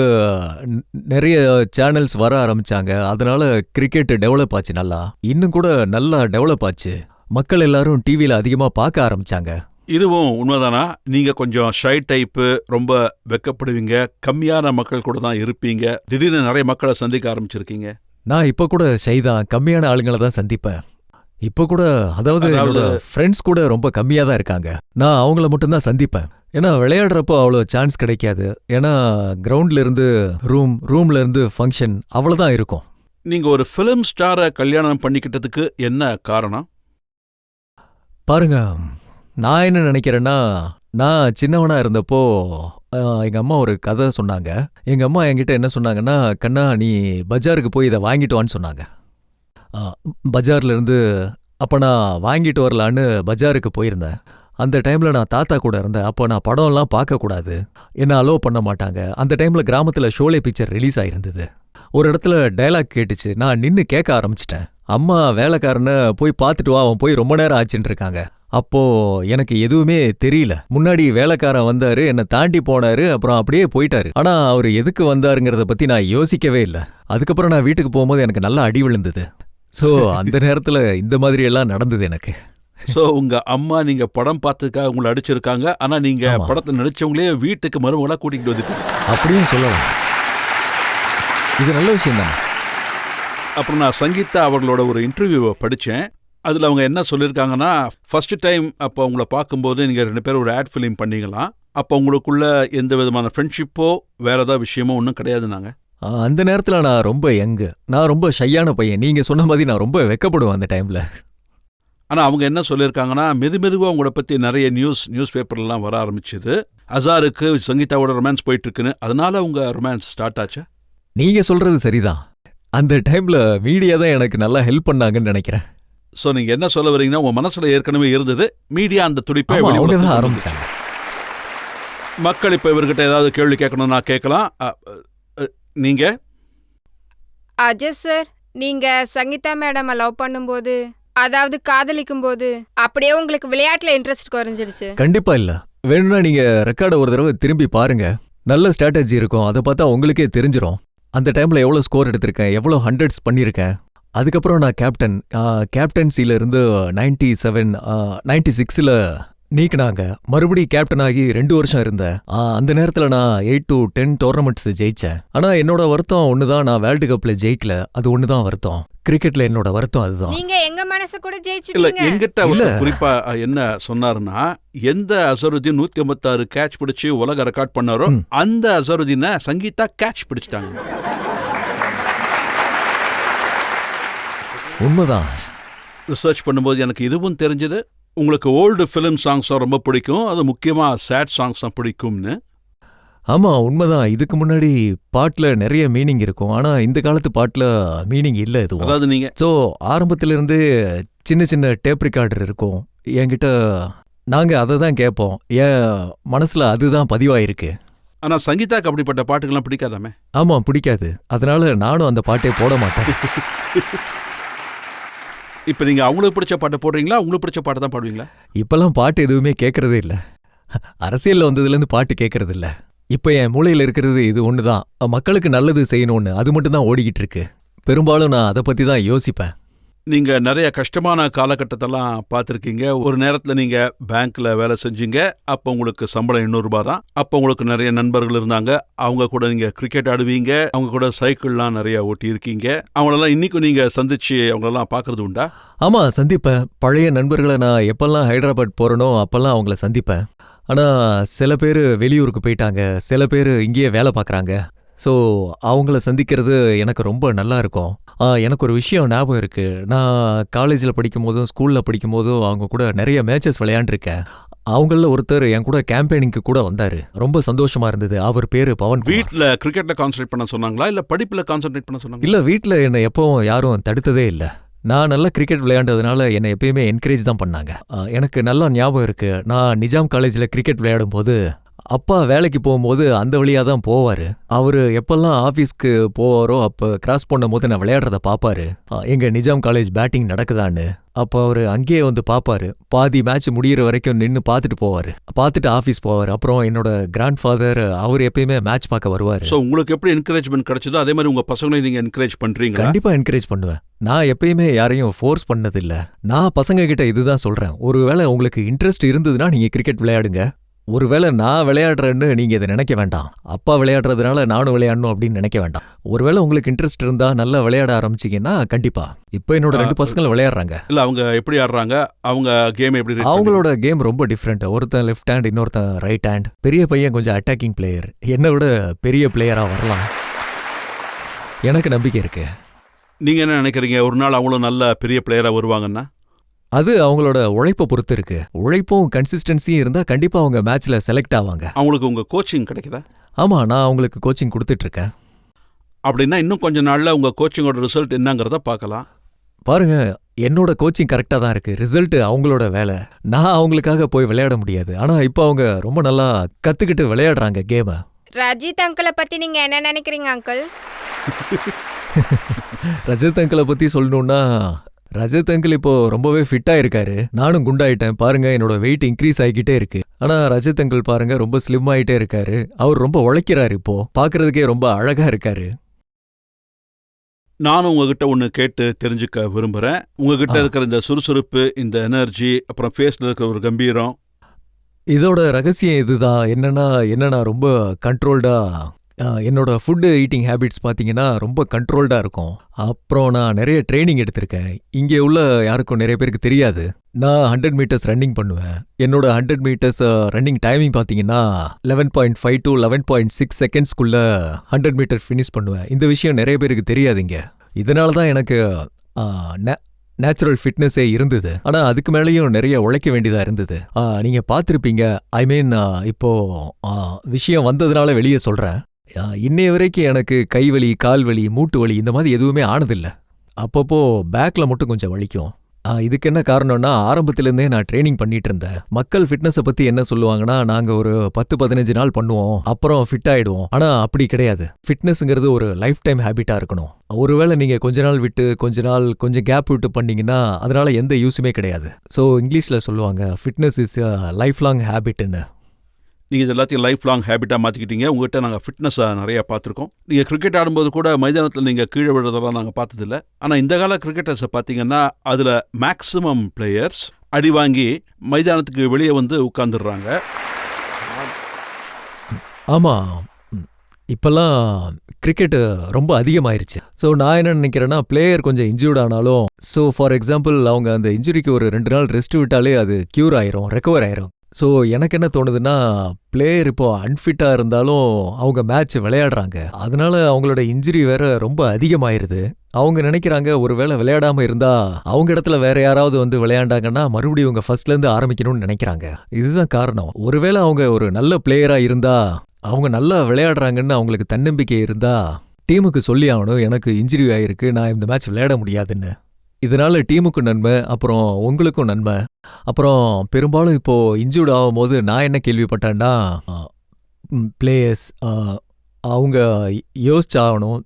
நிறைய சேனல்ஸ் வர ஆரம்பிச்சாங்க. அதனால கிரிக்கெட் டெவலப் ஆச்சு, நல்லா இன்னும் கூட நல்லா டெவலப் ஆச்சு. மக்கள் எல்லாரும் டிவியில அதிகமா பார்க்க ஆரம்பிச்சாங்க. இதுவும் உண்மைதானா? நீங்க கொஞ்சம் ஷை டைப்பு, ரொம்ப வெக்கப்படுவீங்க, கம்மியான மக்கள் கூட தான் இருப்பீங்க, திடீர்னு நிறைய மக்களை சந்திக்க ஆரம்பிச்சிருக்கீங்க. நான் இப்ப கூட ஷை தான், கம்மியான ஆளுங்களை தான் சந்திப்பேன். இப்ப கூட அதாவது என்னோட ஃப்ரெண்ட்ஸ் கூட ரொம்ப கம்மியா தான் இருக்காங்க. நான் அவங்கள மட்டும்தான் சந்திப்பேன். ஏன்னா விளையாடுறப்போ அவ்வளோ சான்ஸ் கிடைக்காது. ஏன்னா கிரவுண்ட்ல இருந்து ரூம்ல இருந்து ஃபங்க்ஷன் அவ்வளவுதான் இருக்கும். நீங்க ஒரு ஃபிலிம் ஸ்டாரை கல்யாணம் பண்ணிக்கிட்டதுக்கு என்ன காரணம்? பாருங்க, நான் என்ன நினைக்கிறேன்னா, நான் சின்னவனா இருந்தப்போ எங்க அம்மா ஒரு கதை சொன்னாங்க. எங்க அம்மா என்கிட்ட என்ன சொன்னாங்கன்னா, கண்ணா நீ பஜாருக்கு போய் இதை வாங்கிட்டு வான்னு சொன்னாங்க. பஜார்ல இருந்து அப்ப நான் வாங்கிட்டு வரலான்னு பஜாருக்கு போயிருந்தேன். அந்த டைம்ல நான் தாத்தா கூட இருந்தேன். அப்போ நான் படம்லாம் பார்க்கக்கூடாது, என்ன அலோவ் பண்ண மாட்டாங்க. அந்த டைம்ல கிராமத்துல ஷோலே பிக்சர் ரிலீஸ் ஆயிருந்தது. ஒரு இடத்துல டயலாக் கேட்டுச்சு, நான் நின்னு கேட்க ஆரம்பிச்சிட்டேன். அம்மா வேலைக்காரனை போய் பார்த்துட்டு வா, அவன் போய் ரொம்ப நேரம் ஆச்சுன்னு இருக்காங்க. அப்போ எனக்கு எதுவுமே தெரியல. முன்னாடி வேலைக்காரன் வந்தாரு, என்னை தாண்டி போனாரு, அப்புறம் அப்படியே போயிட்டாரு. ஆனா அவர் எதுக்கு வந்தாருங்கிறத பத்தி நான் யோசிக்கவே இல்லை. அதுக்கப்புறம் நான் வீட்டுக்கு போகும்போது எனக்கு நல்லா அடி விழுந்தது. ஸோ அந்த நேரத்துல இந்த மாதிரி எல்லாம் நடந்தது எனக்கு. ஸோ உங்க அம்மா நீங்க படம் பார்த்ததுக்காக உங்களை அடிச்சிருக்காங்க, ஆனா நீங்க படத்தை நடிச்சவங்களே வீட்டுக்கு மருமகளா கூட்டிகிட்டு வந்துட்டு அப்படியும் சொல்லலாம். இது நல்ல விஷயம் தான். அப்புறம் நான் சங்கீதா அவர்களோட ஒரு இன்டர்வியூவை படித்தேன். அதில் அவங்க என்ன சொல்லியிருக்காங்கன்னா, ஃபர்ஸ்ட் டைம் அப்போ அவங்கள பார்க்கும்போது நீங்கள் 2 பேரும் ஒரு ஆட் ஃபிலிம் பண்ணீங்களாம். அப்போ உங்களுக்குள்ள எந்த விதமான ஃப்ரெண்ட்ஷிப்போ வேற ஏதாவது விஷயமோ ஒன்றும் கிடையாதுனாங்க. அந்த நேரத்தில் நான் ரொம்ப யங்கு, நான் ரொம்ப ஷையான பையன். நீங்கள் சொன்ன மாதிரி நான் ரொம்ப வெக்கப்படுவேன் அந்த டைமில். ஆனா அவங்க என்ன சொல்லியிருக்காங்கன்னா, மெதுவா உங்களோட பத்தி நிறைய நியூஸ் பேப்பர்லாம் வர ஆரம்பிச்சது. அசாருக்கு சங்கீதாவோட ரொமான்ஸ் போயிட்டு இருக்குன்னு. அதனால உங்க ரொமான்ஸ் ஸ்டார்ட் ஆச்சா? நீங்க சொல்றது சரிதான். அந்த டைம்ல மீடியா தான் எனக்கு நல்லா ஹெல்ப் பண்ணாங்கன்னு நினைக்கிறேன். சோ நீங்க என்ன சொல்ல வரீங்கன்னா, உங்க மனசுல ஏற்கனவே இருந்தது, மீடியா அந்த துடிப்பை ஆமா, அவங்க தான் வெளியுலகத்துக்கு ஆரம்பிச்சாங்க. மக்கள் இப்ப இவர்கிட்ட ஏதாவது கேள்வி கேட்கணும்னா கேட்கலாம். நீங்க அஜய் சார், நீங்க சங்கீதா மேடம் லவ் பண்ணும்போது, அதாவது காதலிக்கும் போது அப்படியே உங்களுக்கு விளையாட்டுல இன்ட்ரெஸ்ட் குறைஞ்சிடுச்சு? கண்டிப்பா இல்ல. வேணும்னா நீங்க ரெக்கார்டை ஒரு தடவை திரும்பி பாருங்க. நல்ல ஸ்ட்ராட்டஜி இருக்கும். அதை பார்த்தா உங்களுக்கே தெரிஞ்சிரும். அந்த டைம்ல எவ்வளவு ஸ்கோர் எடுத்திருக்கேன், எவ்வளவு ஹண்ட்ரட்ஸ் பண்ணியிருக்கேன். அதுக்கப்புறம் நான் கேப்டன்சில இருந்து 97 96ல நீக்கினாங்க. மறுபடியும் கேப்டன் ஆகி 2 வருஷம் இருந்தேன். அந்த நேரத்துல நான் 8 to 10 டோர்னமெண்ட்ஸ் ஜெயிச்சேன். ஆனா என்னோட வருத்தம் ஒண்ணுதான், நான் வேர்ல்டு கப்ல ஜெயிக்கல. அது ஒண்ணுதான் வருத்தம். கிரிக்கெட்ல என்னோட வருத்தம் அதுதான். நீங்க எங்க மனசு கூட இல்ல, ஜெயிச்சிட்டீங்க. என்கிட்ட அவர் குறிப்பா என்ன சொன்னாருன்னா, எந்த அசருதீன் 156 கேட்ச் பிடிச்சு உலக ரெக்கார்ட் பண்ணாரோ அந்த அசருதீனை சங்கீதா கேட்ச் பிடிச்சிட்டாங்க. உண்மைதான். ரிசர்ச் பண்ணும்போது எனக்கு இதுவும் தெரிஞ்சது, உங்களுக்கு ஓல்டு ஃபிலிம் சாங்ஸ் ரொம்ப பிடிக்கும், அது முக்கியமா சேட் சாங்ஸ் தான் பிடிக்கும்னு. ஆமா, உண்மைதான். இதுக்கு முன்னாடி பாட்டுல நிறைய மீனிங் இருக்கும். ஆனா இந்த காலத்து பாட்டுல மீனிங் இல்ல எதுவும். அதாவது நீங்க ஸோ ஆரம்பத்துல இருந்து சின்ன டேப் ரெக்கார்டர் இருக்கும் என்கிட்ட. நாங்க அதை தான் கேட்போம். என் மனசுல அதுதான் பதிவாயிருக்கு. ஆனா சங்கீதாக்கு அப்படிப்பட்ட பாட்டுகள்லாம் பிடிக்காதாமே? ஆமா, பிடிக்காது. அதனால நானும் அந்த பாட்டே போட மாட்டேன். இப்ப நீங்க அவங்களுக்கு பிடிச்ச பாட்டை போடுறீங்களா, உங்களுக்கு பிடிச்ச பாட்டை தான் பாடுவீங்களா? இப்பெல்லாம் பாட்டு எதுவுமே கேட்கறதே இல்ல. அரசியல்ல வந்ததுலேருந்து பாட்டு கேட்கறது இல்ல. இப்ப என் மூளையில இருக்கிறது இது ஒண்ணுதான், மக்களுக்கு நல்லது செய்யணும்னு. அது மட்டும் தான் ஓடிக்கிட்டு இருக்கு. பெரும்பாலும் நான் அதை பத்தி தான் யோசிப்பேன். நீங்க நிறைய கஷ்டமான காலகட்டத்தெல்லாம் பார்த்துருக்கீங்க. ஒரு நேரத்துல நீங்க பேங்க்ல வேலை செஞ்சீங்க. அப்போ உங்களுக்கு சம்பளம் 800 தான். அப்போ உங்களுக்கு நிறைய நண்பர்கள் இருந்தாங்க. அவங்க கூட நீங்க கிரிக்கெட் ஆடுவீங்க. அவங்க கூட சைக்கிள்லாம் நிறைய ஓட்டி இருக்கீங்க. அவங்களெல்லாம் இன்னைக்கும் நீங்க சந்திச்சு அவங்களெல்லாம் பார்க்கறது உண்டா? ஆமா, சந்திப்பேன். பழைய நண்பர்களை நான் எப்பெல்லாம் ஹைதராபாத் போறேனோ அப்பெல்லாம் அவங்கள சந்திப்பேன். ஆனா சில பேர் வெளியூருக்கு போயிட்டாங்க, சில பேர் இங்கேயே வேலை பார்க்குறாங்க. ஸோ அவங்கள சந்திக்கிறது எனக்கு ரொம்ப நல்லா இருக்கும். எனக்கு ஒரு விஷயம் ஞாபகம் இருக்கு. நான் காலேஜில் படிக்கும் போதும் ஸ்கூலில் படிக்கும் போதும் அவங்க கூட நிறைய மேட்சஸ் விளையாண்டுருக்கேன். அவங்கள ஒருத்தர் என் கூட கேம்பெயினிங்க்கு கூட வந்தாரு. ரொம்ப சந்தோஷமா இருந்தது. அவர் பேரு பவன். வீட்டில் கிரிக்கெட்ல கான்சென்ட்ரேட் பண்ண சொன்னாங்களா, இல்ல படிப்புல கான்சென்ட்ரேட் பண்ண சொன்னாங்களா? இல்ல, வீட்டில் என்னை எப்பவும் யாரும் தடுத்ததே இல்லை. நான் நல்லா கிரிக்கெட் விளையாண்டதுனால என்னை எப்பயுமே என்கரேஜ் தான் பண்ணாங்க. எனக்கு நல்லா ஞாபகம் இருக்கு. நான் நிஜாம் காலேஜில் கிரிக்கெட் விளையாடும் போது அப்பா வேலைக்கு போகும்போது அந்த வழியாக தான் போவார். அவர் எப்பெல்லாம் ஆஃபீஸ்க்கு போவாரோ அப்போ கிராஸ் பண்ணும் போது நான் விளையாடுறத பார்ப்பாரு. எங்கள் நிஜாம் காலேஜ் பேட்டிங் நடக்குதான்னு. அப்போ அவர் அங்கேயே வந்து பார்ப்பாரு. பாதி மேட்ச் முடிகிற வரைக்கும் நின்று பார்த்துட்டு போவார். பார்த்துட்டு ஆஃபீஸ் போவார். அப்புறம் என்னோட கிராண்ட் ஃபாதர் அவர் எப்பயுமே மேட்ச் பார்க்க வருவார். ஸோ உங்களுக்கு எப்படி என்கரேஜ்மெண்ட் கிடைச்சதோ அதே மாதிரி உங்கள் பசங்களையும் நீங்கள் என்கரேஜ் பண்ணுறீங்க? கண்டிப்பாக என்கரேஜ் பண்ணுவேன். நான் எப்பயுமே யாரையும் ஃபோர்ஸ் பண்ணதில்லை. நான் பசங்க கிட்ட இதுதான் சொல்கிறேன். ஒருவேளை உங்களுக்கு இன்ட்ரெஸ்ட் இருந்ததுன்னா நீங்கள் கிரிக்கெட் விளையாடுங்க. ஒருவேளை நான் விளையாடுறேன்னு நீங்க இதை நினைக்க வேண்டாம். அப்பா விளையாடுறதுனால நானும் விளையாடணும் அப்படின்னு நினைக்க வேண்டாம். ஒருவேளை உங்களுக்கு இன்ட்ரெஸ்ட் இருந்தா நல்லா விளையாட ஆரம்பிச்சீங்கன்னா கண்டிப்பா. இப்போ என்னோட 2 பசங்களும் விளையாடுறாங்க. இல்ல, அவங்க எப்படி ஆடுறாங்க? அவங்க கேம் எப்படி? அவங்களோட கேம் ரொம்ப டிஃப்ரெண்ட். ஒருத்தன் லெஃப்ட் ஹேண்ட், இன்னொருத்தன் ரைட் ஹேண்ட். பெரிய பையன் கொஞ்சம் அட்டாக்கிங் பிளேயர். என்னை விட பெரிய பிளேயரா வரலாம். எனக்கு நம்பிக்கை இருக்கு. நீங்க என்ன நினைக்கிறீங்க, ஒரு நாள் அவங்களும் நல்ல பெரிய பிளேயரா வருவாங்கன்னா? அது அவங்களோட உழைப்பை பொறுத்து இருக்கு. உழைப்பும் கன்சிஸ்டன்சியும் இருந்தா கண்டிப்பா அவங்க மேட்ச்ல செலக்ட் ஆவாங்க. அவங்களுக்கு உங்க கோச்சிங் கிடைக்குதா? ஆமா, நான் அவங்களுக்கு கோச்சிங் கொடுத்துட்டு இருக்கேன். அப்படின்னா இன்னும் கொஞ்ச நாள்ல உங்க கோச்சிங்கோட ரிசல்ட் என்னங்கிறத பார்க்கலாம். பாருங்க, என்னோட கோச்சிங் கரெக்டா தான் இருக்கு. ரிசல்ட் அவங்களோட வேலை. நான் அவங்களுக்காக போய் விளையாட முடியாது. ஆனா இப்போ அவங்க ரொம்ப நல்லா கத்துக்கிட்டு விளையாடுறாங்க கேம. ரஜித் அங்கிளை பத்தி நீங்க என்ன நினைக்கிறீங்க அங்கிள்? ரஜத் அங்கிளை பத்தி சொல்லணும்னா, ரஜத் அங்கிள் இப்போ ரொம்பவே ஃபிட்டா இருக்காரு. நானும் குண்டாயிட்டேன். பாருங்க, என்னோட வெயிட் இன்க்ரீஸ் ஆகிக்கிட்டே இருக்கு. ஆனா ரஜத் அங்கிள் பாருங்க ரொம்ப ஸ்லிம் ஆயிட்டே இருக்காரு. அவர் ரொம்ப உழைக்கிறாரு. இப்போ பாக்குறதுக்கே ரொம்ப அழகா இருக்காரு. நானும் உங்ககிட்ட ஒன்று கேட்டு தெரிஞ்சுக்க விரும்புகிறேன். உங்ககிட்ட இருக்கிற இந்த சுறுசுறுப்பு, இந்த எனர்ஜி, அப்புறம் ஃபேஸில் இருக்கிற ஒரு கம்பீரம், இதோட ரகசியம் இதுதான். என்னன்னா ரொம்ப கண்ட்ரோல்டா, என்னோட ஃபுட்டு ஈட்டிங் ஹேபிட்ஸ் பார்த்தீங்கன்னா ரொம்ப கண்ட்ரோல்டாக இருக்கும். அப்புறம் நான் நிறைய ட்ரைனிங் எடுத்திருக்கேன். இங்கே உள்ள யாருக்கும் நிறைய பேருக்கு தெரியாது. நான் 100 மீட்டர்ஸ் ரன்னிங் பண்ணுவேன். என்னோட 100 மீட்டர்ஸ் ரன்னிங் டைமிங் பார்த்தீங்கன்னா 11.5 to 11.6 செகண்ட்ஸ்குள்ள 100 மீட்டர் ஃபினிஷ் பண்ணுவேன். இந்த விஷயம் நிறைய பேருக்கு தெரியாதுங்க. இதனால தான் எனக்கு நேச்சுரல் ஃபிட்னஸே இருந்தது. ஆனா அதுக்கு மேலேயும் நிறைய உழைக்க வேண்டியதா இருந்தது. நீங்க பார்த்திருப்பீங்க. ஐ மீன் இப்போ விஷயம் வந்ததுனால வெளியே சொல்றேன். இன்னைய வரைக்கும் எனக்கு கைவலி, கால்வலி, மூட்டு வலி இந்த மாதிரி எதுவுமே ஆனதில்லை. அப்பப்போ பேக்ல மட்டும் கொஞ்சம் வலிக்கும். இதுக்கு என்ன காரணம்னா, ஆரம்பத்திலேருந்தே நான் ட்ரைனிங் பண்ணிட்டு இருந்தேன். மக்கள் ஃபிட்னஸை பத்தி என்ன சொல்லுவாங்கன்னா, நாங்க ஒரு 10-15 நாள் பண்ணுவோம், அப்புறம் ஃபிட் ஆயிடுவோம். ஆனா அப்படி கிடையாது. ஃபிட்னஸ்ங்கிறது ஒரு லைஃப் டைம் ஹேபிட்டா இருக்கணும். ஒருவேளை நீங்க கொஞ்ச நாள் விட்டு கொஞ்சம் கேப் விட்டு பண்ணீங்கன்னா அதனால எந்த யூஸுமே கிடையாது. ஸோ இங்கிலீஷ்ல சொல்லுவாங்க, ஃபிட்னஸ் இஸ் லைஃப் லாங் ஹேபிட்னு. நீங்கள் இது எல்லாத்தையும் லைஃப் லாங் ஹேபிட்டாக மாற்றிக்கிட்டீங்க. உங்கள்கிட்ட நாங்கள் ஃபிட்னஸை நிறையா பார்த்துருக்கோம். நீங்கள் கிரிக்கெட் ஆடும்போது கூட மைதானத்தில் நீங்கள் கீழே விழுறதெல்லாம் நாங்கள் பார்த்ததில்ல. ஆனால் இந்த கால கிரிக்கெட்டர்ஸை பார்த்தீங்கன்னா அதில் மேக்ஸிமம் பிளேயர்ஸ் அடி வாங்கி மைதானத்துக்கு வெளியே வந்து உட்காந்துடுறாங்க. ஆமாம், இப்போல்லாம் கிரிக்கெட்டு ரொம்ப அதிகமாயிருச்சு. ஸோ நான் என்ன நினைக்கிறேன்னா, பிளேயர் கொஞ்சம் இன்ஜூர்ட் ஆனாலும், ஸோ ஃபார் எக்ஸாம்பிள் அவங்க அந்த இன்ஜுரிக்கு ஒரு 2 நாள் ரெஸ்ட் விட்டாலே அது க்யூர் ஆயிரும், ரெக்கவர் ஆயிரும். ஸோ எனக்கு என்ன தோணுதுன்னா, பிளேயர் இப்போ அன்ஃபிட்டாக இருந்தாலும் அவங்க மேட்ச் விளையாடுறாங்க. அதனால அவங்களோட இன்ஜுரி வேற ரொம்ப அதிகமாயிருது. அவங்க நினைக்கிறாங்க, ஒருவேளை விளையாடாமல் இருந்தா அவங்க இடத்துல வேற யாராவது வந்து விளையாண்டாங்கன்னா மறுபடியும் இவங்க ஃபர்ஸ்ட்லேருந்து ஆரம்பிக்கணும்னு நினைக்கிறாங்க. இதுதான் காரணம். ஒருவேளை அவங்க ஒரு நல்ல பிளேயராக இருந்தா, அவங்க நல்லா விளையாடுறாங்கன்னு அவங்களுக்கு தன்னம்பிக்கை இருந்தா, டீமுக்கு சொல்லி ஆகணும், எனக்கு இன்ஜுரி ஆயிருக்கு, நான் இந்த மேட்ச் விளையாட முடியாதுன்னு. இதனால டீமுக்கும் நன்மை, அப்புறம் உங்களுக்கும் நன்மை. அப்புறம் பெரும்பாலும் இப்போ இன்ஜூர்ட் ஆகும்போது நான் என்ன கேள்விப்பட்டேன்னா, பிளேயர்ஸ் அவங்க யோசிச்சாகணும்,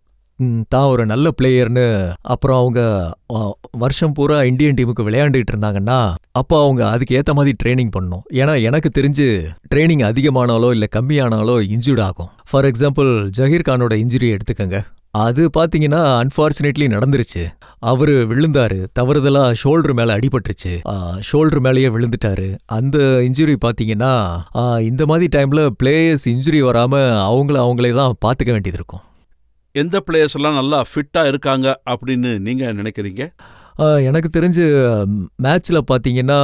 தான் ஒரு நல்ல பிளேயர்னு. அப்புறம் அவங்க வருஷம் பூரா இந்தியன் டீமுக்கு விளையாண்டுட்டு இருந்தாங்கன்னா அப்போ அவங்க அதுக்கு ஏற்ற மாதிரி ட்ரைனிங் பண்ணணும். ஏன்னா எனக்கு தெரிஞ்சு ட்ரைனிங் அதிகமானாலோ இல்லை கம்மியானாலோ இன்ஜூர்ட் ஆகும். ஃபார் எக்ஸாம்பிள் ஜஹீர் கானோட இன்ஜுரி எடுத்துக்கங்க. அது பார்த்தீங்கன்னா அன்ஃபார்ச்சுனேட்லி நடந்துருச்சு. அவரு விழுந்தாரு, தவறுதலா ஷோல்டர் மேல அடிபட்டுருச்சு, ஷோல்டர் மேலேயே விழுந்துட்டாரு. அந்த இன்ஜுரி பார்த்தீங்கன்னா இந்த மாதிரி டைம்ல பிளேயர்ஸ் இன்ஜுரி வராம அவங்களே தான் பார்த்துக்க வேண்டியது இருக்கும். எந்த பிளேயர்ஸ் எல்லாம் நல்லா ஃபிட்டாக இருக்காங்க அப்படின்னு நீங்கள் நினைக்கிறீங்க? எனக்கு தெரிஞ்சு மேட்ச்ல பார்த்தீங்கன்னா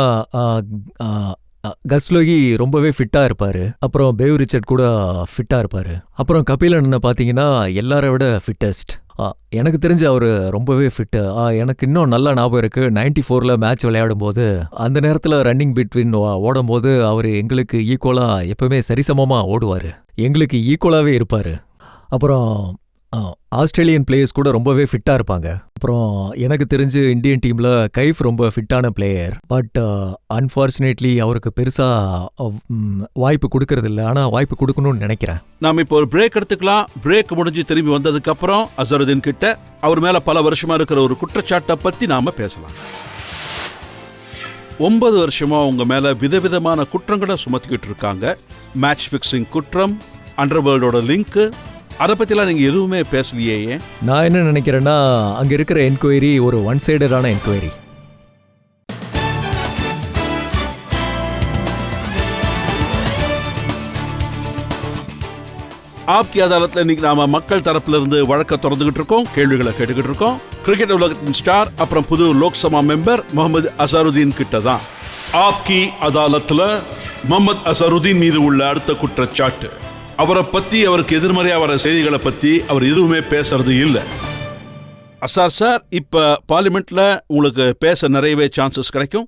கஸ்லோகி ரொம்பவே ஃபிட்டாக இருப்பார். அப்புறம் பேவ் ரிச்சர்ட் கூட ஃபிட்டாக இருப்பார். அப்புறம் கபிலன் பார்த்தீங்கன்னா எல்லாரை விட ஃபிட்டஸ்ட். எனக்கு தெரிஞ்சு அவர் ரொம்பவே ஃபிட்டு. எனக்கு இன்னும் நல்லா ஞாபகம் இருக்குது, 94 மேட்ச் விளையாடும் போது அந்த நேரத்தில் ரன்னிங் பிட்வீன் ஓடும்போது அவர் எங்களுக்கு ஈக்குவலாக எப்பவுமே சரிசமமாக ஓடுவார், எங்களுக்கு ஈக்குவலாகவே இருப்பார். அப்புறம் ஆஸ்திரேலியன் பிளேயர்ஸ் கூட ரொம்பவே ஃபிட்டாக இருப்பாங்க. அப்புறம் எனக்கு தெரிஞ்சு இந்தியன் டீமில் கைஃப் ரொம்ப ஃபிட்டான பிளேயர். பட் அன்ஃபார்ச்சுனேட்லி அவருக்கு பெருசாக வாய்ப்பு கொடுக்கறதில்ல. ஆனால் வாய்ப்பு கொடுக்கணும்னு நினைக்கிறேன். நாம் இப்போ ஒரு பிரேக் எடுத்துக்கலாம். பிரேக் முடிஞ்சு திரும்பி வந்ததுக்கப்புறம் அசருதீன் கிட்ட அவர் மேலே பல வருஷமாக இருக்கிற ஒரு குற்றச்சாட்டை பற்றி நாம் பேசலாம். 9 வருஷமாக உங்கள் மேலே விதவிதமான குற்றங்களை சுமத்திக்கிட்டு இருக்காங்க. மேட்ச் ஃபிக்ஸிங் குற்றம், அண்டர்வேர்ல்டோட லிங்க்கு, அதை பற்றிலாம் நீங்கள் எதுவுமே பேசலையே. நான் என்ன நினைக்கிறேன்னா, அங்கே இருக்கிற என்கொயரி ஒரு ஒன் சைடடான என்கொயரி. ஆப்கி அதாலத்தில் இன்னைக்கு நாம மக்கள் தரப்புல இருந்து வழக்க தொடர்ந்துகிட்டு இருக்கோம், கேள்விகளை கேட்டுக்கிட்டு இருக்கோம். கிரிக்கெட் உலகத்தின் ஸ்டார் அப்புறம் புது லோக்சபா மெம்பர் முகமது அசருதீன் கிட்ட தான். ஆப்கி அதாலத்தில் முகமது அசருதீன் மீது உள்ள அடுத்த குற்றச்சாட்டு, அவரை பற்றி அவருக்கு எதிர்மறையாக வர செய்திகளை பற்றி அவர் எதுவுமே பேசுறது இல்லை. அசார் சார், இப்போ பார்லிமெண்ட்டில் உங்களுக்கு பேச நிறையவே சான்சஸ் கிடைக்கும்.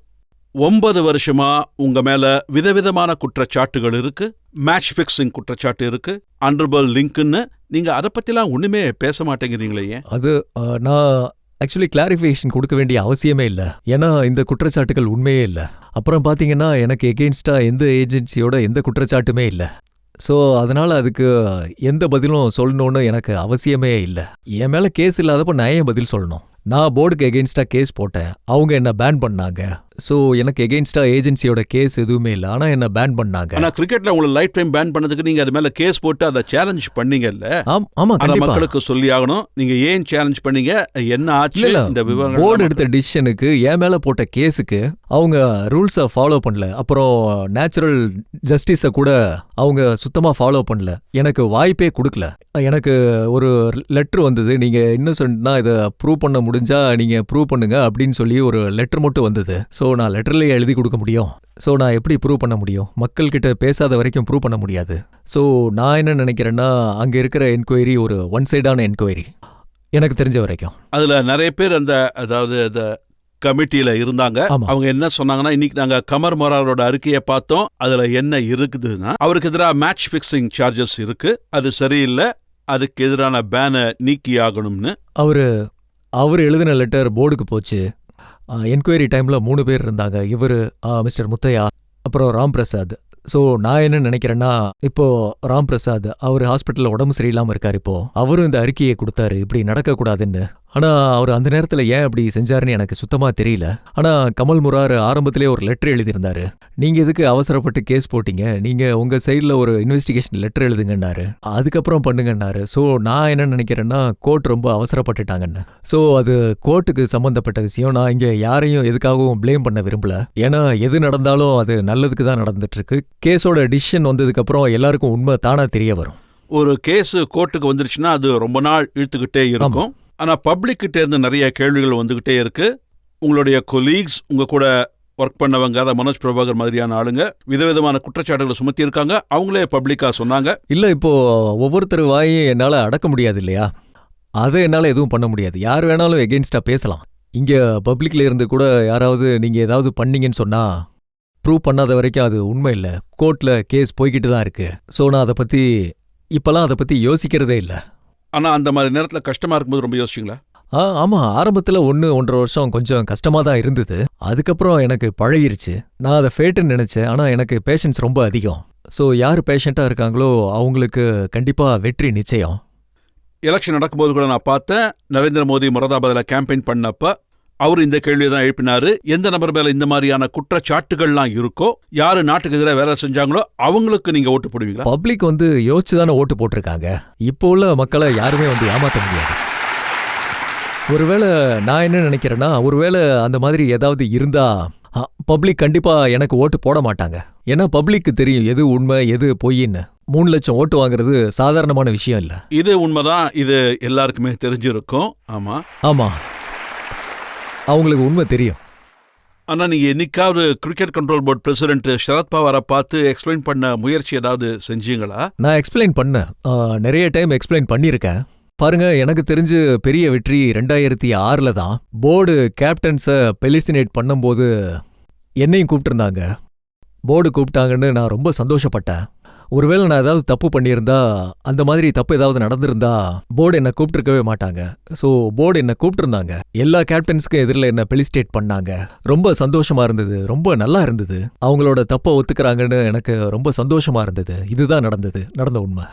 9 வருஷமா உங்கள் மேலே விதவிதமான குற்றச்சாட்டுகள் இருக்கு. மேட்ச் ஃபிக்ஸிங் குற்றச்சாட்டு இருக்கு, அண்டர்வேர்ல்ட் லிங்க்னு. நீங்கள் அதை பற்றிலாம் ஒன்றுமே பேச மாட்டேங்கிறீங்களே. அது நான் ஆக்சுவலி கிளாரிஃபிகேஷன் கொடுக்க வேண்டிய அவசியமே இல்லை, ஏன்னா இந்த குற்றச்சாட்டுகள் உண்மையே இல்லை. அப்புறம் பார்த்தீங்கன்னா எனக்கு எகெயின்ஸ்டாக எந்த ஏஜென்சியோட எந்த குற்றச்சாட்டுமே இல்லை. ஸோ அதனால் அதுக்கு எந்த பதிலும் சொல்லணும்னு எனக்கு அவசியமே இல்லை. என் மேலே கேஸ் இல்லாதப்போ நான் ஏன் பதில் சொல்லணும்? நான் போர்டுக்கு எகெயின்ஸ்டாக கேஸ் போட்டேன், அவங்க என்ன பேன் பண்ணாங்க. ஸோ எனக்கு எகெயின்ஸ்டாக ஏஜென்சியோட கேஸ் எதுவுமே இல்லை, ஆனால் என்ன பேன் பண்ணாங்க. ஆனால் கிரிக்கெட்டில் உங்களை லைஃப் டைம் பேன் பண்ணதுக்கு நீங்கள் அது மேலே கேஸ் போட்டு அதை சேலஞ்ச் பண்ணீங்கல்ல? ஆமாம், அதை மக்களுக்கு சொல்லி ஆகணும். நீங்கள் ஏன் சேலஞ்ச் பண்ணீங்க, என்ன ஆச்சு, இந்த விவரம். போர்டு எடுத்த டிசிஷனுக்கு, என் மேலே போட்ட கேஸுக்கு அவங்க ரூல்ஸை ஃபாலோ பண்ணல. அப்புறம் நேச்சுரல் ஜஸ்டிஸை கூட அவங்க சுத்தமாக ஃபாலோ பண்ணல, எனக்கு வாய்ப்பே கொடுக்கல. எனக்கு ஒரு லெட்ரு வந்தது, நீங்கள் இன்னசென்ட்னா இதை ப்ரூவ் பண்ண முடிஞ்சா நீங்கள் ப்ரூவ் பண்ணுங்க அப்படின்னு சொல்லி ஒரு லெட்டர் மட்டும் வந்தது. ஸோ நான் லெட்டர்லேயே எழுதி கொடுக்க முடியும். ஸோ நான் எப்படி ப்ரூவ் பண்ண முடியும்? மக்கள்கிட்ட பேசாத வரைக்கும் ப்ரூவ் பண்ண முடியாது. ஸோ நான் என்ன நினைக்கிறேன்னா, அங்கே இருக்கிற என்கொயரி ஒரு ஒன் சைடான என்கொயரி எனக்கு தெரிஞ்ச வரைக்கும். அதில் நிறைய பேர் அதாவது கமிட்டியில இருந்தாங்க. ஆமா. அவங்க என்ன சொன்னாங்கன்னா, இன்னைக்கு நாங்க கமர் மொராரோட அறிக்கையை பார்த்தோம். அதுல என்ன இருக்குதுன்னா, அவருக்கு எதிராக மேட்ச் ஃபிக்ஸிங் சார்ஜஸ் இருக்கு, அது சரியில்லை, அதுக்கு எதிரான பேனை நீக்கி ஆகணும்னு. அவர் எழுதின லெட்டர் போர்டுக்கு போச்சு. என்கொயரி டைம்ல 3 பேர் இருந்தாங்க. இவரு, மிஸ்டர் முத்தையா, அப்புறம் ராம் பிரசாத். ஸோ நான் என்ன நினைக்கிறேன்னா, இப்போ ராம் பிரசாத் அவர் ஹாஸ்பிட்டலில் உடம்பு சரியில்லாமல் இருக்கார். இப்போ அவரும் இந்த அறிக்கையை கொடுத்தாரு இப்படி நடக்கக்கூடாதுன்னு. ஆனால் அவர் அந்த நேரத்தில் ஏன் அப்படி செஞ்சாருன்னு எனக்கு சுத்தமாக தெரியல. ஆனால் கமல் முரார் ஆரம்பத்திலே ஒரு லெட்டர் எழுதியிருந்தாரு. நீங்கள் எதுக்கு அவசரப்பட்டு கேஸ் போட்டீங்க, நீங்கள் உங்கள் சைடில் ஒரு இன்வெஸ்டிகேஷன் லெட்டர் எழுதுங்கன்னாரு. அதுக்கப்புறம் பண்ணுங்கன்னாரு. ஸோ நான் என்ன நினைக்கிறேன்னா, கோர்ட் ரொம்ப அவசரப்பட்டுட்டாங்கன்னு. ஸோ அது கோர்ட்டுக்கு சம்மந்தப்பட்ட விஷயம். நான் இங்கே யாரையும் எதுக்காகவும் ப்ளேம் பண்ண விரும்பல. ஏன்னா எது நடந்தாலும் அது நல்லதுக்கு தான் நடந்துட்டு இருக்கு. கேஸோட டிசிஷன் வந்ததுக்கப்புறம் எல்லாருக்கும் உண்மை தானா தெரிய வரும். ஒரு கேஸ் கோர்ட்டுக்கு வந்துருச்சுன்னா அது ரொம்ப நாள் இழுத்துக்கிட்டே இருக்கும். ஆனால் பப்ளிக் கிட்ட இருந்து நிறைய கேள்விகள் வந்துகிட்டே இருக்கு. உங்களுடைய கொலீக்ஸ், உங்க கூட ஒர்க் பண்ணவங்க, அதாவது மனோஜ் பிரபாகர் மாதிரியான ஆளுங்க விதவிதமான குற்றச்சாட்டுகளை சுமத்தி இருக்காங்க. அவங்களே பப்ளிக்கா சொன்னாங்க. இல்லை, இப்போ ஒவ்வொருத்தர் வாயும் என்னால் அடக்க முடியாது இல்லையா? அதை என்னால் எதுவும் பண்ண முடியாது. யார் வேணாலும் எகெயின்ஸ்டாக பேசலாம். இங்கே பப்ளிக்ல இருந்து கூட யாராவது நீங்கள் ஏதாவது பண்ணீங்கன்னு சொன்னா ப்ரூவ் பண்ணாத வரைக்கும் அது உண்மை இல்லை. கோர்ட்டில் கேஸ் போய்கிட்டு தான் இருக்கு. ஸோ நான் இப்போலாம் அதை பற்றி யோசிக்கிறதே இல்லை. ஆனால் அந்த மாதிரி நேரத்தில் கஷ்டமா இருக்கும்போது ரொம்ப யோசிச்சிங்களா? ஆமாம், ஆரம்பத்தில் 1-1.5 வருஷம் கொஞ்சம் கஷ்டமாக தான் இருந்தது. அதுக்கப்புறம் எனக்கு பழகிருச்சு. நான் அதை ஃபேட்டுன்னு நினச்சேன். ஆனால் எனக்கு பேஷன்ஸ் ரொம்ப அதிகம். ஸோ யார் பேஷண்ட்டாக இருக்காங்களோ அவங்களுக்கு கண்டிப்பாக வெற்றி நிச்சயம். எலெக்ஷன் நடக்கும்போது கூட நான் பார்த்தேன், நரேந்திர மோடி மொராதாபாத்தில் கேம்பெயின் பண்ணப்ப அவர் இந்த கேள்வியை தான் எழுப்பினாரு. எந்த நபர் மேல இந்த மாதிரியான குற்றச்சாட்டுகள்லாம் இருக்கோ, யாரு நாட்டுக்கு எதிராக வேலை செஞ்சாங்களோ அவங்களுக்கு நீங்க ஓட்டு போடுவீங்களா? பப்ளிக் யோசிச்சு தானே ஓட்டு போட்டிருக்காங்க. இப்போ உள்ள மக்களை யாருமே ஏமாற்ற முடியாது. ஒருவேளை நான் என்ன நினைக்கிறேன்னா, ஒருவேளை அந்த மாதிரி ஏதாவது இருந்தா பப்ளிக் கண்டிப்பா எனக்கு ஓட்டு போட மாட்டாங்க. ஏன்னா பப்ளிக்கு தெரியும் எது உண்மை எது பொய்ன்னு. 3 லட்சம் ஓட்டு வாங்குறது சாதாரணமான விஷயம் இல்லை. இது உண்மைதான், இது எல்லாருக்குமே தெரிஞ்சிருக்கும். ஆமா, அவங்களுக்கு உண்மை தெரியும். ஆனால் நீங்கள் என்னைக்காவது கிரிக்கெட் கண்ட்ரோல் போர்டு பிரசிடென்ட் சரத்பவாரை பார்த்து எக்ஸ்பிளைன் பண்ண முயற்சி ஏதாவது செஞ்சீங்களா? நான் எக்ஸ்பிளைன் பண்ணேன், நிறைய டைம் எக்ஸ்பிளைன் பண்ணியிருக்கேன். பாருங்க, எனக்கு தெரிஞ்சு பெரிய வெற்றி 2006 தான். போர்டு கேப்டன்ஸை பெலிசினேட் பண்ணும்போது என்னையும் கூப்பிட்டுருந்தாங்க. போர்டு கூப்பிட்டாங்கன்னு நான் ரொம்ப சந்தோஷப்பட்டேன். ஒருவேளை நான் ஏதாவது தப்பு பண்ணியிருந்தா, அந்த மாதிரி தப்பு ஏதாவது நடந்திருந்தா போர்டு என்னை கூப்பிட்டுருக்கவே மாட்டாங்க. ஸோ போர்டு என்னை கூப்பிட்டுருந்தாங்க. எல்லா கேப்டன்ஸ்க்கும் எதிரில் என்னை பெலிஸ்டேட் பண்ணாங்க. ரொம்ப சந்தோஷமா இருந்தது, ரொம்ப நல்லா இருந்தது. அவங்களோட தப்பை ஒத்துக்கிறாங்கன்னு எனக்கு ரொம்ப சந்தோஷமா இருந்தது. இதுதான் நடந்த உண்மை.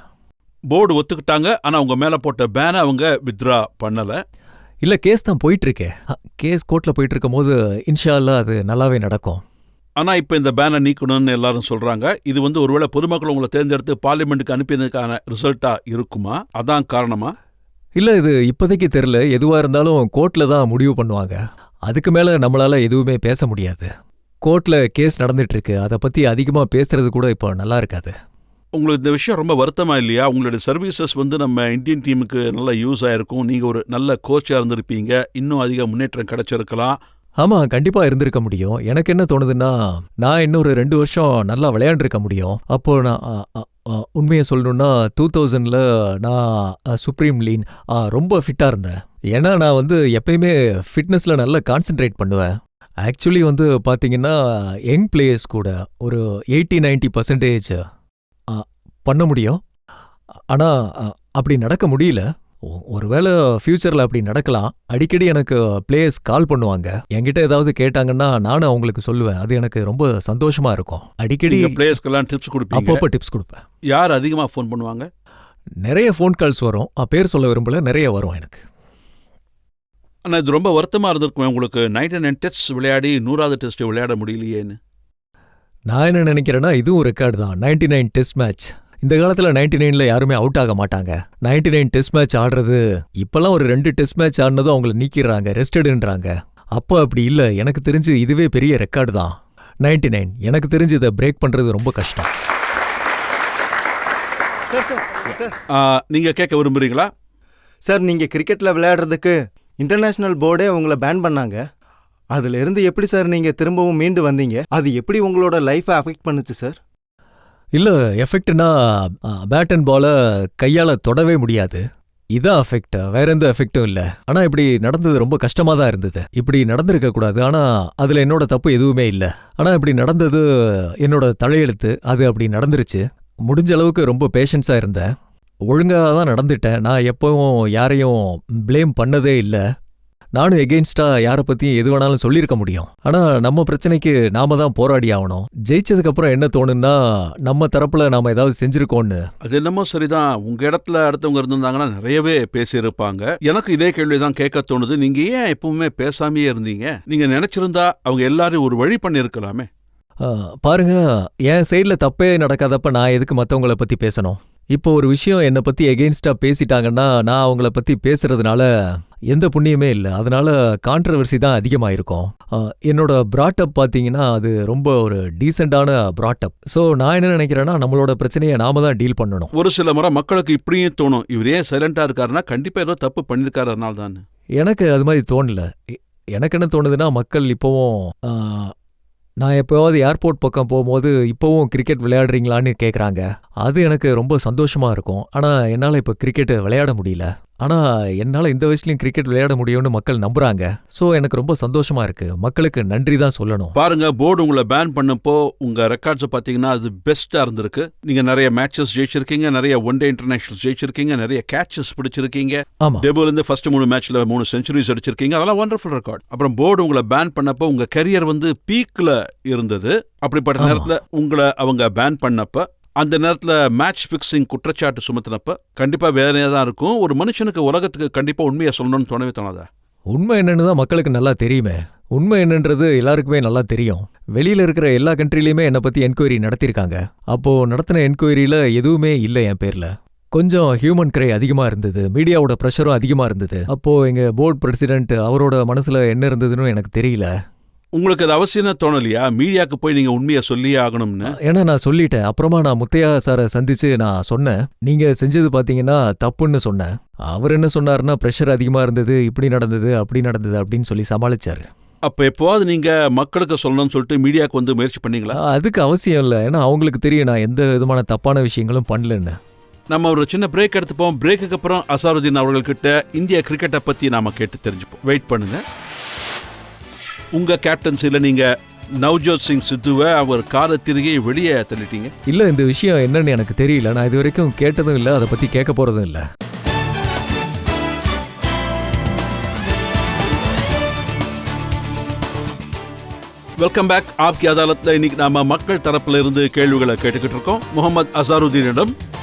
போர்டு ஒத்துக்கிட்டாங்க, ஆனால் உங்க மேலே போட்ட பேனை அவங்க வித்ரா பண்ணலை. இல்லை, கேஸ் தான் போயிட்டு இருக்கே. கேஸ் கோர்ட்டில் போயிட்டு இருக்கும் போது இன்ஷா அல்லாஹ் அது நல்லாவே நடக்கும். ஆனால் இப்போ இந்த பேனை நீக்கணும்னு எல்லாரும் சொல்றாங்க. இது ஒருவேளை பொதுமக்கள் உங்களை தேர்ந்தெடுத்து பார்லிமெண்ட்டுக்கு அனுப்பினதுக்கான ரிசல்ட்டா இருக்குமா? அதான் காரணமா? இல்லை, இது இப்போதைக்கு தெரியல. எதுவாக இருந்தாலும் கோர்ட்டில் தான் முடிவு பண்ணுவாங்க. அதுக்கு மேலே நம்மளால எதுவுமே பேச முடியாது. கோர்ட்டில் கேஸ் நடந்துட்டு இருக்கு. அதை பற்றி அதிகமாக பேசுறது கூட இப்போ நல்லா இருக்காது. உங்களுக்கு இந்த விஷயம் ரொம்ப வருத்தமா இல்லையா? உங்களுடைய சர்வீசஸ் நம்ம இந்தியன் டீமுக்கு நல்லா யூஸ் ஆயிருக்கும். நீங்கள் ஒரு நல்ல கோச்சாக இருந்திருப்பீங்க, இன்னும் அதிக முன்னேற்றம் கிடைச்சிருக்கலாம். ஆமாம், கண்டிப்பாக இருந்திருக்க முடியும். எனக்கு என்ன தோணுதுன்னா, நான் இன்னொரு 2 வருஷம் நல்லா விளையாண்டுருக்க முடியும். அப்போ நான் உண்மையை சொல்லணுன்னா 2000ல் நான் சுப்ரீம் லீன் ரொம்ப ஃபிட்டாக இருந்தேன். ஏன்னா நான் எப்பயுமே ஃபிட்னஸில் நல்லா கான்சென்ட்ரேட் பண்ணுவேன். ஆக்சுவலி பார்த்தீங்கன்னா யங் பிளேயர்ஸ் கூட ஒரு 80-90% பண்ண முடியும். ஆனால் அப்படி நடக்க முடியல. ஒருவேளை ஃபியூச்சரில் அப்படி நடக்கலாம். அடிக்கடி எனக்கு பிளேயர்ஸ் கால் பண்ணுவாங்க. என்கிட்ட ஏதாவது கேட்டாங்கன்னா நானும் அவங்களுக்கு சொல்லுவேன். அது எனக்கு ரொம்ப சந்தோஷமா இருக்கும். அடிக்கடி பிளேயர்ஸ்க்கெல்லாம் டிப்ஸ் கொடுப்பேன். அப்பப்போ டிப்ஸ் கொடுப்பேன். யார் அதிகமாக ஃபோன் பண்ணுவாங்க? நிறைய ஃபோன் கால்ஸ் வரும். பேர் சொல்ல விரும்பல, நிறைய வரும் எனக்கு. ஆனால் இது ரொம்ப வருத்தமாக இருந்திருக்குமே உங்களுக்கு. 99 டெஸ்ட் விளையாடி 100வது டெஸ்ட் விளையாட முடியலையேன்னு. நான் என்ன நினைக்கிறேன்னா, இதுவும் ரெக்கார்டு தான். 99 டெஸ்ட் மேட்ச். இந்த காலத்தில் 99ல் யாருமே அவுட் ஆக மாட்டாங்க. 99 டெஸ்ட் மேட்ச் ஆடுறது, இப்பெல்லாம் ஒரு 2 டெஸ்ட் மேட்ச் ஆடினதும் அவங்கள நீக்கிடுறாங்க, ரெஸ்டடுன்றாங்க. அப்போ அப்படி இல்லை. எனக்கு தெரிஞ்சு இதுவே பெரிய ரெக்கார்டு தான். 99 எனக்கு தெரிஞ்சு இதை பிரேக் பண்ணுறது ரொம்ப கஷ்டம். நீங்கள் கேட்க விரும்புகிறீங்களா? சார், நீங்கள் கிரிக்கெட்டில் விளையாடுறதுக்கு இன்டர்நேஷ்னல் போர்டே உங்களை பேன் பண்ணாங்க. அதுல இருந்து எப்படி சார் நீங்கள் திரும்பவும் மீண்டு வந்தீங்க? அது எப்படி உங்களோட லைஃப்பை அஃபெக்ட் பண்ணுச்சு சார்? இல்லை, எஃபெக்ட்னா பேட் அண்ட் பாலை கையால் தொடவே முடியாது. இதான் அஃபெக்ட், வேற எந்த எஃபெக்டும் இல்ல. ஆனா இப்படி நடந்தது ரொம்ப கஷ்டமா தான் இருந்தது. இப்படி நடந்திருக்க கூடாது, ஆனா அதுல என்னோட தப்பு எதுவுமே இல்ல. ஆனா இப்படி நடந்தது என்னோட தலையெழுத்து, அது அப்படி நடந்துருச்சு. முடிஞ்ச அளவுக்கு ரொம்ப பேஷன்ஸா இருந்தேன், ஒழுங்கா தான் நடந்துட்டேன். நான் எப்பவும் யாரையும் ப்ளேம் பண்ணதே இல்ல. நானும் எகெயின்ஸ்டா யாரை பத்தியும் எது வேணாலும் சொல்லியிருக்க முடியும். ஆனா நம்ம பிரச்சனைக்கு நாம தான் போராடி ஆகணும். ஜெயிச்சதுக்கு அப்புறம் என்ன தோணுன்னா, நம்ம தரப்புல நாம ஏதாவது செஞ்சிருக்கோம்னு. அது என்னமோ சரிதான். உங்க இடத்துல அடுத்தவங்க இருந்திருந்தாங்கன்னா நிறையவே பேசியிருப்பாங்க. எனக்கு இதே கேள்விதான் கேட்க தோணுது. நீங்க ஏன் எப்பவுமே பேசாமையே இருந்தீங்க? நீங்க நினைச்சிருந்தா அவங்க எல்லாரையும் ஒரு வழி பண்ணிருக்கலாமே. பாருங்க, என் சைட்ல தப்பே நடக்காதப்ப நான் எதுக்கு மத்தவங்கள பத்தி பேசணும்? இப்போ ஒரு விஷயம் என்னை பத்தி எகெயின்ஸ்டா பேசிட்டாங்கன்னா, நான் அவங்கள பத்தி பேசுறதுனால எந்த புண்ணியமே இல்லை. அதனால கான்ட்ரவர்சி தான் அதிகமாயிருக்கும். என்னோட பிராட்டப் பார்த்தீங்கன்னா, அது ரொம்ப ஒரு டீசெண்டான பிராட்டப். ஸோ நான் என்ன நினைக்கிறேன்னா, நம்மளோட பிரச்சனையை நாம தான் டீல் பண்ணணும். ஒரு சில முறை மக்களுக்கு இப்படியும் தோணும், இவர் ஏன் சைலண்டா இருக்காருன்னா கண்டிப்பா ஏதோ தப்பு பண்ணிருக்காரு, அதனால தான். எனக்கு அது மாதிரி தோணல. எனக்கு என்ன தோணுதுன்னா, மக்கள் இப்போவும் நான் எப்போவாவது ஏர்போர்ட் பக்கம் போகும்போது இப்போவும் கிரிக்கெட் விளையாடுறீங்களான்னு கேட்குறாங்க. அது எனக்கு ரொம்ப சந்தோஷமா இருக்கும். ஆனால் என்னால் இப்போ கிரிக்கெட் விளையாட முடியல. ஆனால் என்னால் இந்த வயசுலையும் கிரிக்கெட் விளையாட முடியும்னு மக்கள் நம்புறாங்க. ஸோ எனக்கு ரொம்ப சந்தோஷமா இருக்கு. மக்களுக்கு நன்றி தான் சொல்லணும். பாருங்க, போர்டு உங்களை பேன் பண்ணப்போ உங்க ரெக்கார்ட்ஸை பார்த்தீங்கன்னா அது பெஸ்ட்டாக இருந்திருக்கு. நீங்க நிறைய மேட்சஸ் ஜெயிச்சிருக்கீங்க, நிறைய ஒன் டே இன்டர்நேஷனல் ஜெயிச்சிருக்கீங்க, நிறைய கேட்சஸ் பிடிச்சிருக்கீங்க. ஆமா, டெபுலேருந்து ஃபர்ஸ்ட் 3 மேட்ச்ல 3 செஞ்சுரிஸ் அடிச்சிருக்கீங்க. அதெல்லாம் வண்டர்ஃபுல் ரெக்கார்ட். அப்புறம் போர்டு உங்களை பேன் பண்ணப்போ உங்க கரியர் பீக்ல இருந்தது. அப்படிப்பட்ட நேரத்தில் உங்களை அவங்க பேன் பண்ணப்ப, அந்த நேரத்தில் மேட்ச் ஃபிக்ஸிங் குற்றச்சாட்டு சுமத்தினப்ப கண்டிப்பா வேறையா தான் இருக்கும். ஒரு மனுஷனுக்கு உலகத்துக்கு கண்டிப்பா உண்மையை சொல்லணும்னு தோணவே தோணாதா? உண்மை என்னன்னு தான் மக்களுக்கு நல்லா தெரியுமே. உண்மை என்னன்றது எல்லாருக்குமே நல்லா தெரியும். வெளியில இருக்கிற எல்லா கண்ட்ரிலையுமே என்னை பத்தி என்கொயரி நடத்திருக்காங்க. அப்போ நடத்தின என்கொயரியில எதுவுமே இல்லை என் பேர்ல. கொஞ்சம் ஹியூமன் கிரை அதிகமா இருந்தது, மீடியாவோட ப்ரெஷரும் அதிகமா இருந்தது. அப்போ எங்க போர்டு பிரசிடென்ட் அவரோட மனசுல என்ன இருந்ததுன்னு எனக்கு தெரியல. உங்களுக்கு அது அவசியம் தோணலையா, மீடியாவுக்கு போய் நீங்க உண்மையை சொல்லியே ஆகணும்னு? ஏன்னா நான் சொல்லிட்டேன். அப்புறமா நான் முத்தையா சாரை சந்திச்சு நான் சொன்னேன், நீங்க செஞ்சது பாத்தீங்கன்னா தப்புன்னு சொன்னேன். அவர் என்ன சொன்னாருன்னா, ப்ரெஷர் அதிகமா இருந்தது, இப்படி நடந்தது அப்படி நடந்தது அப்படின்னு சொல்லி சமாளிச்சாரு. அப்ப எப்போவாது நீங்க மக்களுக்கு சொல்லணும்னு சொல்லிட்டு மீடியாவுக்கு முயற்சி பண்ணீங்களா? அதுக்கு அவசியம் இல்லை. ஏன்னா அவங்களுக்கு தெரியும் நான் எந்த விதமான தப்பான விஷயங்களும் பண்ணலன்னு. நம்ம ஒரு சின்ன பிரேக் எடுத்துப்போம். பிரேக்குக்கு அப்புறம் அசாருதீன் அவர்கள்கிட்ட இந்திய கிரிக்கெட்டை பத்தி நாம கேட்டு தெரிஞ்சுப்போம். வெயிட் பண்ணுங்க. உங்க கேப்டன்சில நீங்க நவ்ஜோத் சிங் சித்துவை அவர் கால திருகி வெளியே தள்ளிட்டீங்க. இல்ல, இந்த விஷயம் என்னன்னு எனக்கு தெரியல. நான் இது வரைக்கும் கேட்டதும் இல்ல, அதை பத்தி கேட்க போறதும் இல்ல. Welcome back. ஆப்கி அதாலத்ல இன்னைக்கு நாம மக்கள் தரப்புல இருந்து கேள்விகளை கேட்டுக்கிட்டு இருக்கோம். முகமது அசாருதீனிடம்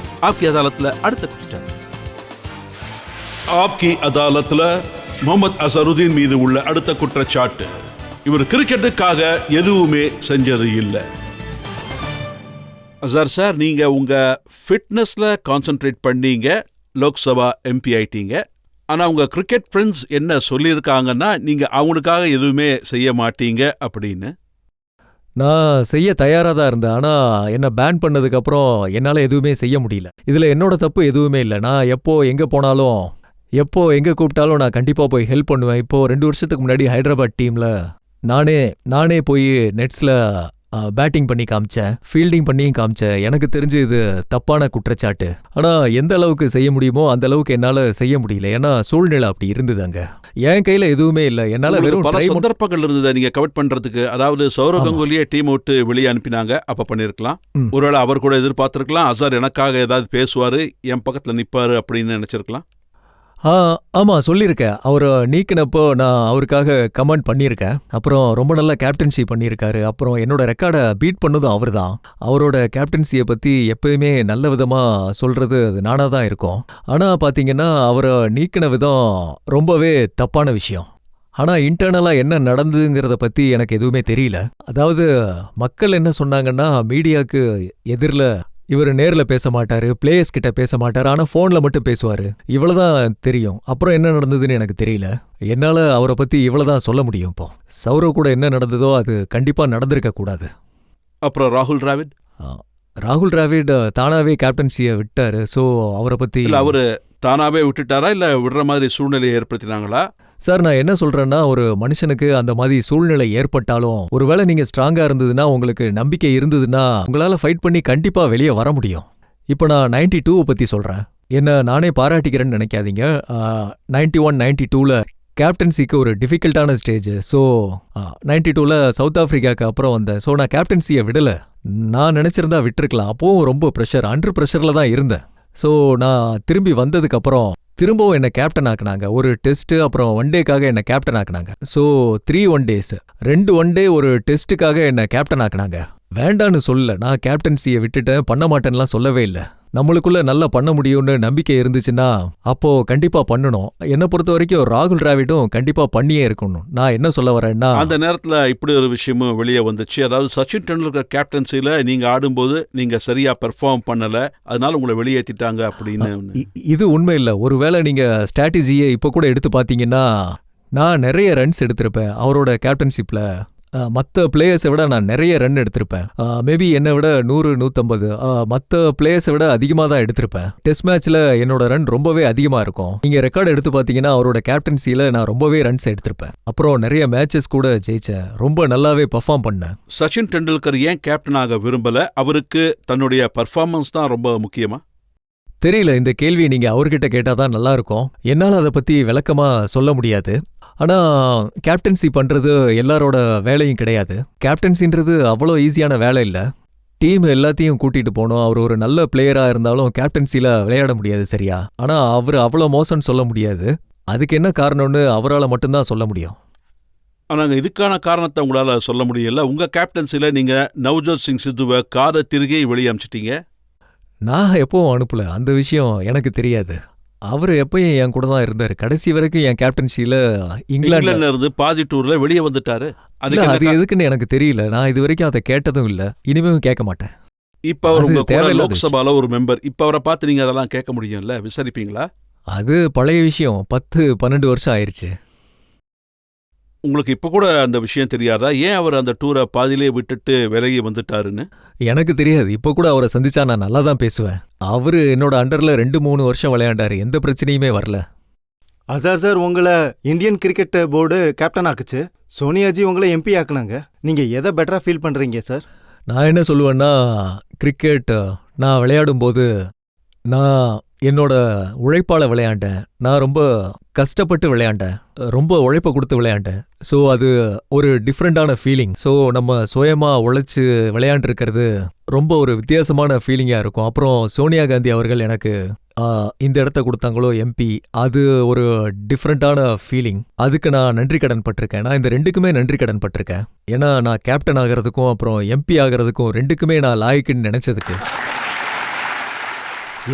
ஆப்கி அதாலத்ல அடுத்த குற்றச்சாட்டு. ஆப்கி அதாலத்ல முகமது அசாருதீன் மீது உள்ள அடுத்த குற்றச்சாட்டு, இவர் கிரிக்கெட்டுக்காக எதுவுமே செஞ்சது இல்லை. அசார் சார், நீங்க உங்க ஃபிட்னஸ்ல கான்சென்ட்ரேட் பண்ணீங்க, லோக்சபா எம்பி ஆயிட்டீங்க. ஆனா உங்க கிரிக்கெட் ஃப்ரெண்ட்ஸ் என்ன சொல்லியிருக்காங்கன்னா, நீங்க அவங்களுக்காக எதுவுமே செய்ய மாட்டீங்க அப்படின்னு. நான் செய்ய தயாரா தான் இருந்தேன். ஆனா என்ன பேன் பண்ணதுக்கு அப்புறம் என்னால எதுவுமே செய்ய முடியல. இதுல என்னோட தப்பு எதுவுமே இல்லை. நான் எப்போ எங்க போனாலும், எப்போ எங்க கூப்பிட்டாலும் நான் கண்டிப்பா போய் ஹெல்ப் பண்ணுவேன். இப்போ 2 வருஷத்துக்கு முன்னாடி ஹைதராபாத் டீம்ல நானே போய் நெட்ஸ்ல பேட்டிங் பண்ணி காமிச்சேன், ஃபீல்டிங் பண்ணியும் காமிச்சேன். எனக்கு தெரிஞ்சு இது தப்பான குற்றச்சாட்டு. ஆனா எந்த அளவுக்கு செய்ய முடியுமோ அந்த அளவுக்கு என்னால செய்ய முடியல. ஏன்னா சூழ்நிலை அப்படி இருந்தது. அங்க என் கையில எதுவுமே இல்லை. என்னால வெறும் பல சந்தர்ப்பங்கள் இருந்தது நீங்க கவர் பண்றதுக்கு. அதாவது சௌரவ் கங்குலியே டீம் விட்டு வெளியே அனுப்பினாங்க, அப்ப பண்ணிருக்கலாம். ஒருவேளை அவர் கூட எதிர்பார்த்திருக்கலாம், அசார் எனக்காக ஏதாவது பேசுவாரு, என் பக்கத்துல நிப்பாரு அப்படின்னு நினைச்சிருக்கலாம். ஆமா, சொல்லியிருக்கேன். அவரை நீக்கினப்போ நான் அவருக்காக கமெண்ட் பண்ணியிருக்கேன். அப்புறம் ரொம்ப நல்லா கேப்டன்சி பண்ணியிருக்காரு. அப்புறம் என்னோட ரெக்கார்டை பீட் பண்ணதும் அவர் தான். அவரோட கேப்டன்சியை பற்றி எப்பயுமே நல்ல விதமாக சொல்கிறது அது நானாக தான் இருக்கும். ஆனால் பார்த்தீங்கன்னா அவரை நீக்கின விதம் ரொம்பவே தப்பான விஷயம். ஆனால் இன்டர்னலாக என்ன நடந்ததுங்கிறத பற்றி எனக்கு எதுவுமே தெரியல. அதாவது மக்கள் என்ன சொன்னாங்கன்னா, மீடியாவுக்கு எதிரில் இவர் நேர்ல பேச மாட்டாரு, பிளேயர்ஸ் கிட்ட பேச மாட்டாரு, ஆனா போன்ல மட்டும் பேசுவாரு, இவ்வளவுதான் தெரியும். அப்புறம் என்ன நடந்ததுன்னு எனக்கு தெரியல. என்னால அவரை பத்தி இவ்வளவுதான் சொல்ல முடியும். இப்போ சௌரவ் கூட என்ன நடந்ததோ அது கண்டிப்பா நடந்திருக்க கூடாது. அப்புறம் ராகுல் டிராவிட் தானாவே கேப்டன்சியை விட்டாரு. ஸோ அவரை பத்தி அவரு தானாவே விட்டுட்டாரா இல்ல விடுற மாதிரி சூழ்நிலையை ஏற்படுத்தினாங்களா? சார், நான் என்ன சொல்றேன்னா, ஒரு மனுஷனுக்கு அந்த மாதிரி சூழ்நிலை ஏற்பட்டாலும் ஒருவேளை நீங்க ஸ்ட்ராங்கா இருந்ததுன்னா, உங்களுக்கு நம்பிக்கை இருந்ததுன்னா உங்களால ஃபைட் பண்ணி கண்டிப்பா வெளியே வர முடியும். இப்போ நான் 92 பத்தி சொல்றேன். என்ன நானே பாராட்டிக்கிறேன்னு நினைக்காதீங்க. 91, 92ல கேப்டன்சிக்கு ஒரு டிஃபிகல்ட்டான ஸ்டேஜ். ஸோ 92ல சவுத் ஆஃப்ரிக்காவுக்கு அப்புறம் வந்தேன். ஸோ நான் கேப்டன்சியை விடல. நான் நினைச்சிருந்தா விட்டுருக்கலாம். அப்போவும் ரொம்ப ப்ரெஷர், அண்டர் ப்ரெஷரில் தான் இருந்தேன். ஸோ நான் திரும்பி வந்ததுக்கப்புறம் திரும்பவும் என்னை கேப்டன் ஆக்குனாங்க. ஒரு டெஸ்ட்டு அப்புறம் ஒன் டேக்காக என்னை கேப்டன் ஆக்குனாங்க. So 3 one days, 2 one day ஒரு டெஸ்ட்டுக்காக என்னை கேப்டன் ஆக்குனாங்க. வேண்டான்னு சொல்லல, நான் கேப்டன்சியை விட்டுட்டேன், பண்ண மாட்டேன்லாம் சொல்லவே இல்லை. நம்மளுக்குள்ள நல்லா பண்ண முடியும்னு நம்பிக்கை இருந்துச்சுன்னா அப்போ கண்டிப்பா பண்ணணும். என்னை பொறுத்த வரைக்கும் ராகுல் டிராவிடும் கண்டிப்பா பண்ணியே இருக்கணும். நான் என்ன சொல்ல வரேன்னா, அந்த நேரத்துல இப்படி ஒரு விஷயமும் வெளியே வந்துச்சு. அதாவது சச்சின் டெண்டுல்கர் கேப்டன்சில நீங்க ஆடும்போது நீங்க சரியா பெர்ஃபார்ம் பண்ணல, அதனால உங்களை வெளியேற்றிட்டாங்க அப்படின்னு. இது உண்மை இல்லை. ஒருவேளை நீங்க ஸ்ட்ராட்டஜியை இப்போ கூட எடுத்து பார்த்தீங்கன்னா, நான் நிறைய ரன்ஸ் எடுத்திருப்பேன் அவரோட கேப்டன்ஷிப்ல. மற்ற பிளேயர்ஸை விட நான் நிறைய ரன் எடுத்திருப்பேன். மேபி என்னை விட 100, 150 மற்ற பிளேயர்ஸை விட அதிகமாக தான் எடுத்திருப்பேன். டெஸ்ட் மேட்ச்ல என்னோட ரன் ரொம்பவே அதிகமாக இருக்கும். நீங்க ரெக்கார்டு எடுத்து பார்த்தீங்கன்னா அவரோட கேப்டன்சியில் நான் ரொம்பவே ரன்ஸ் எடுத்திருப்பேன். அப்புறம் நிறைய மேட்சஸ் கூட ஜெயிச்சேன். ரொம்ப நல்லாவே பெர்ஃபார்ம் பண்ணேன். சச்சின் டெண்டுல்கர் ஏன் கேப்டனாக விரும்பல? அவருக்கு தன்னுடைய பர்ஃபார்மன்ஸ் தான் ரொம்ப முக்கியமா? தெரியல, இந்த கேள்வி நீங்க அவர்கிட்ட கேட்டாதான் நல்லா இருக்கும். என்னால் அதை பத்தி விளக்கமா சொல்ல முடியாது. ஆனா கேப்டன்சி பண்றது எல்லாரோட வேலையும் கிடையாது. கேப்டன்சின்றது அவ்வளோ ஈஸியான வேலை இல்லை. டீம் எல்லாத்தையும் கூட்டிட்டு போகணும். அவர் ஒரு நல்ல பிளேயரா இருந்தாலும் கேப்டன்சில விளையாட முடியாது, சரியா? ஆனா அவர் அவ்வளோ மோசம்னு சொல்ல முடியாது. அதுக்கு என்ன காரணம்னு அவரால் மட்டும்தான் சொல்ல முடியும். ஆனாங்க இதுக்கான காரணத்தை உங்களால சொல்ல முடியல. உங்க கேப்டன்சில நீங்க நவ்ஜோத் சிங் சித்துவை காரை திருகி வெளியே அனுப்பிச்சிட்டீங்க. நான் எப்பவும் அனுப்பல, அந்த விஷயம் எனக்கு தெரியாது. அவர் எப்பயும் என் கூட தான் இருந்தார். கடைசி வரைக்கும் என் கேப்டன்சியில இங்கிலாந்துல இருந்து பாதி டூர்ல வெளியே வந்துட்டாரு. அது எதுக்குன்னு எனக்கு தெரியல. நான் இது வரைக்கும் அதை கேட்டதும் இல்லை, இனிமேலும் கேட்க மாட்டேன். இப்ப அவர் உங்க கூட லோக்சபால ஒரு மெம்பர். இப்ப அவரை பார்த்து நீங்க அதெல்லாம் கேட்க முடியும்ல, விசாரிப்பீங்களா? அது பழைய விஷயம், 10-12 வருஷம் ஆயிருச்சு. உங்களுக்கு இப்ப கூட அந்த விஷயம் தெரியாதா? ஏன் அவர் அந்த டூரை பாதியிலே விட்டுட்டு விலகி வந்துட்டாருன்னு? எனக்கு தெரியாது. இப்ப கூட அவரை சந்திச்சா நான் நல்லா தான் பேசுவேன். அவரு என்னோட அண்டர்ல 2-3 வருஷம் விளையாண்டாரு, எந்த பிரச்சனையுமே வரல. அசார் சார், உங்களை இந்தியன் கிரிக்கெட் போர்டு கேப்டன் ஆக்குச்சு, சோனியாஜி உங்களை எம்பி ஆக்குனாங்க. நீங்க எதை பெட்டரா ஃபீல் பண்றீங்க சார்? நான் என்ன சொல்லுவேன்னா, கிரிக்கெட் நான் விளையாடும் போது நான் என்னோட உழைப்பால விளையாண்டேன். நான் ரொம்ப கஷ்டப்பட்டு விளையாண்டேன், ரொம்ப உழைப்பை கொடுத்து விளையாண்டேன். ஸோ அது ஒரு டிஃப்ரெண்டான ஃபீலிங். ஸோ நம்ம சுயமாக உழைச்சி விளையாண்டுருக்கிறது ரொம்ப ஒரு வித்தியாசமான ஃபீலிங்காக இருக்கும். அப்புறம் சோனியா காந்தி அவர்கள் எனக்கு இந்த இடத்த கொடுத்தாங்களோ எம்பி, அது ஒரு டிஃப்ரெண்டான ஃபீலிங். அதுக்கு நான் நன்றி கடன் பட்டிருக்கேன். நான் இந்த 2க்குமே நன்றி கடன் பட்டிருக்கேன். ஏன்னா நான் கேப்டன் ஆகிறதுக்கும் அப்புறம் எம்பி ஆகிறதுக்கும் 2க்குமே நான் லாய்க்குன்னு நினைச்சதுக்கு.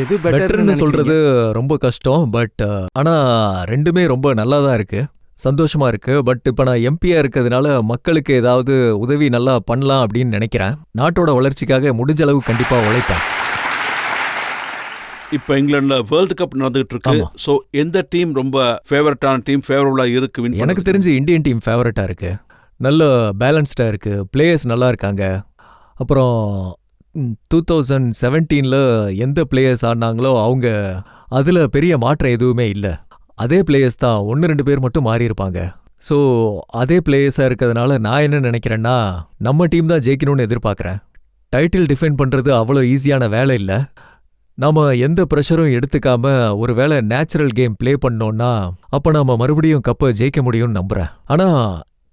எது பெட்டர்னு சொல்றது ரொம்ப கஷ்டம். பட் ஆனா 2மே ரொம்ப நல்லா தான் இருக்கு, சந்தோஷமா இருக்கு. பட் இப்ப நான் எம்பியா இருக்கிறதுனால மக்களுக்கு ஏதாவது உதவி நல்லா பண்ணலாம் அப்படின்னு நினைக்கிறேன். நாட்டோட வளர்ச்சிக்காக முடிஞ்ச அளவு கண்டிப்பா உழைப்பேன். இப்ப இங்கிலாந்துல வேர்ல்டு கப் நடந்துகிட்டு இருக்கு. சோ எந்த டீம் ரொம்ப ஃபேவரட்டான டீம், ஃபேவரபிளா இருக்கு? எனக்கு தெரிஞ்சு இந்தியன் டீம் ஃபேவரட்டா இருக்கு. நல்ல பேலன்ஸ்டா இருக்கு, பிளேயர்ஸ் நல்லா இருக்காங்க. அப்புறம் 2017ல் எந்த பிளேயர்ஸ் ஆடினாங்களோ அவங்க அதில் பெரிய மாற்றம் எதுவுமே இல்லை. அதே பிளேயர்ஸ் தான், 1-2 பேர் மட்டும் மாறி இருப்பாங்க. ஸோ அதே பிளேயர்ஸாக இருக்கிறதுனால நான் என்ன நினைக்கிறேன்னா, நம்ம டீம் தான் ஜெயிக்கணும்னு எதிர்பார்க்குறேன். டைட்டில் டிஃபெண்ட் பண்ணுறது அவ்வளோ ஈஸியான வேலை இல்லை. நம்ம எந்த ப்ரெஷரும் எடுத்துக்காம ஒரு வேளை நேச்சுரல் கேம் ப்ளே பண்ணோன்னா அப்போ நம்ம மறுபடியும் கப்பை ஜெயிக்க முடியும்னு நம்புகிறேன். ஆனால்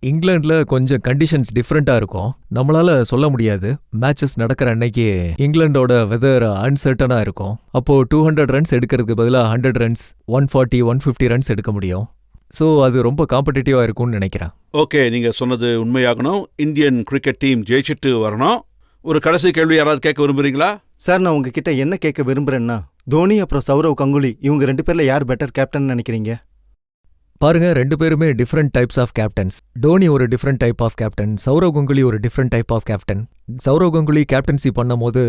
இங்கிலாண்டில் கொஞ்சம் கண்டிஷன்ஸ் டிஃப்ரெண்ட்டாக இருக்கும், நம்மளால சொல்ல முடியாது. மேட்சஸ் நடக்கிற அன்னைக்கு இங்கிலாண்டோட வெதர் அன்சர்டனாக இருக்கும். அப்போது 200 ரன்ஸ் எடுக்கிறதுக்கு பதிலாக 100 ரன்ஸ், 140, 150 ரன்ஸ் எடுக்க முடியும். ஸோ அது ரொம்ப காம்படிட்டிவாக இருக்கும்னு நினைக்கிறேன். ஓகே, நீங்கள் சொன்னது உண்மையாகணும். இந்தியன் கிரிக்கெட் டீம் ஜெயிச்சுட்டு வரணும். ஒரு கடைசி கேள்வி யாராவது கேட்க விரும்புறீங்களா? சார், நான் உங்ககிட்ட என்ன கேட்க விரும்புறேன்னா, தோனி அப்புறம் சௌரவ் கங்குலி இவங்க 2 பேர்ல யார் பெட்டர் கேப்டன் நினைக்கிறீங்க? பாருங்க, 2 பேருமே different types of captains. Dhoni ஒரு different type of captain, Sourav Ganguly ஒரு different type of captain. Sourav Ganguly captaincy பண்ணும் போது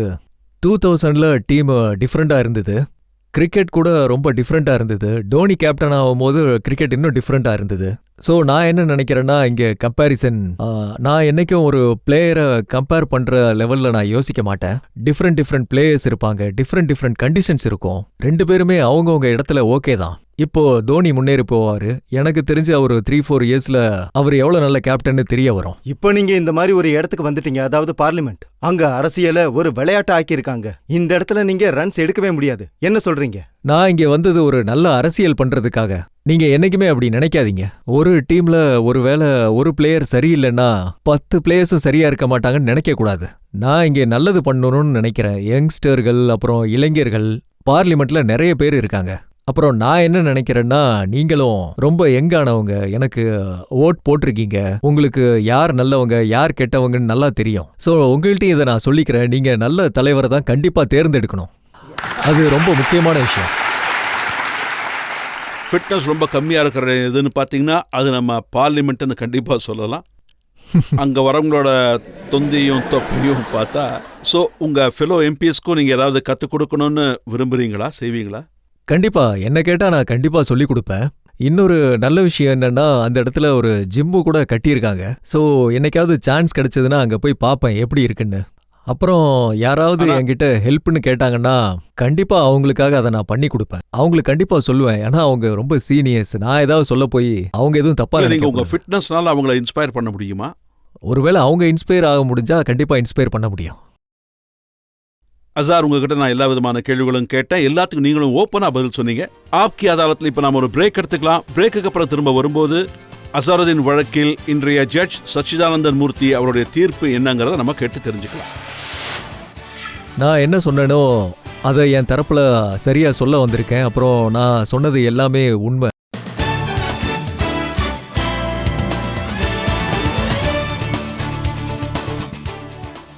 2000ல் டீம் டிஃப்ரெண்டாக இருந்தது, கிரிக்கெட் கூட ரொம்ப டிஃப்ரெண்டாக இருந்தது. டோனி கேப்டன் ஆகும்போது கிரிக்கெட் இன்னும் டிஃப்ரெண்டாக இருந்தது. ஸோ நான் என்ன நினைக்கிறேன்னா, இங்கே கம்பேரிசன், நான் என்னைக்கும் ஒரு பிளேயரை கம்பேர் பண்ணுற லெவலில் நான் யோசிக்க மாட்டேன். டிஃப்ரெண்ட் பிளேயர்ஸ் இருப்பாங்க, டிஃப்ரெண்ட் கண்டிஷன்ஸ் இருக்கும். 2 பேருமே அவங்கவுங்க இடத்துல ஓகே தான். இப்போ தோனி முன்னேறி போவாரு. எனக்கு தெரிஞ்சு அவர் 3-4 இயர்ஸ்ல அவர் எவ்வளவு நல்ல கேப்டன்னு தெரிய வரும். இப்போ நீங்க இந்த மாதிரி ஒரு இடத்துக்கு வந்துட்டீங்க, அதாவது பார்லிமெண்ட். அங்க அரசியலை ஒரு விளையாட்டு ஆக்கியிருக்காங்க. இந்த இடத்துல நீங்க ரன்ஸ் எடுக்கவே முடியாது. என்ன சொல்றீங்க? நான் இங்க வந்தது ஒரு நல்ல அரசியல் பண்றதுக்காக. நீங்க என்னைக்குமே அப்படி நினைக்காதீங்க. ஒரு டீம்ல ஒருவேளை ஒரு பிளேயர் சரியில்லைன்னா 10 பிளேயர்ஸும் சரியா இருக்க மாட்டாங்கன்னு நினைக்க கூடாது. நான் இங்க நல்லது பண்ணணும்னு நினைக்கிறேன். யங்ஸ்டர்கள் அப்புறம் இளைஞர்கள் பார்லிமெண்ட்ல நிறைய பேர் இருக்காங்க. அப்புறம் நான் என்ன நினைக்கிறேன்னா, நீங்களும் ரொம்ப யங்கானவங்க, எனக்கு ஓட் போட்டிருக்கீங்க. உங்களுக்கு யார் நல்லவங்க யார் கெட்டவங்கன்னு நல்லா தெரியும். ஸோ உங்கள்கிட்ட இதை நான் சொல்லிக்கிறேன். நீங்க நல்ல தலைவரை தான் கண்டிப்பா தேர்ந்தெடுக்கணும். அது ரொம்ப முக்கியமான விஷயம். ஃபிட்னஸ் ரொம்ப கம்மியாக இருக்கிற எதுன்னு பார்த்தீங்கன்னா அது நம்ம பார்லிமெண்ட்டுன்னு கண்டிப்பாக சொல்லலாம். அங்கே வரவங்களோட தொந்தியும் தொப்பையும் பார்த்தா. ஸோ உங்கள் ஃபெலோ எம்பிஎஸ்க்கும் நீங்கள் ஏதாவது கற்றுக் கொடுக்கணும்னு விரும்புகிறீங்களா, செய்வீங்களா? கண்டிப்பா என்ன கேட்டா நான் கண்டிப்பா சொல்லி கொடுப்பேன். இன்னொரு நல்ல விஷயம் என்னன்னா, அந்த இடத்துல ஒரு ஜிம்மு கூட கட்டியிருக்காங்க. ஸோ என்னைக்காவது சான்ஸ் கிடைச்சதுன்னா அங்கே போய் பார்ப்பேன் எப்படி இருக்குன்னு. அப்புறம் யாராவது என்கிட்ட ஹெல்ப்னு கேட்டாங்கன்னா கண்டிப்பா அவங்களுக்காக அதை நான் பண்ணி கொடுப்பேன். அவங்களுக்கு கண்டிப்பா சொல்லுவேன். ஏன்னா அவங்க ரொம்ப சீனியர்ஸ். நான் ஏதாவது சொல்ல போய் அவங்க எதுவும் தப்பா நீங்க நினைக்க உங்க ஃபிட்னஸ்னால அவங்கள இன்ஸ்பயர் பண்ண முடியுமா? ஒருவேளை அவங்க இன்ஸ்பயர் ஆக முடிஞ்சா கண்டிப்பா இன்ஸ்பயர் பண்ண முடியும். அசார், உங்ககிட்ட நான் எல்லா விதமான கேள்விகளும் கேட்டேன். எல்லாத்துக்கும் நீங்களும் ஓப்பனா பதில் சொன்னீங்க. ஆப்கி அதாலத்தில் இப்போ நாம ஒரு பிரேக் எடுத்துக்கலாம். பிரேக்குக்கு அப்புறம் திரும்ப வரும்போது அசாருதீன் வழக்கில் இன்றைய ஜட்ஜ் சச்சிதானந்தன் மூர்த்தி அவருடைய தீர்ப்பு என்னங்கிறத நம்ம கேட்டு தெரிஞ்சுக்கலாம். நான் என்ன சொன்னேனோ அதை என் தரப்புல சரியா சொல்ல வந்திருக்கேன். அப்புறம் நான் சொன்னது எல்லாமே உண்மை.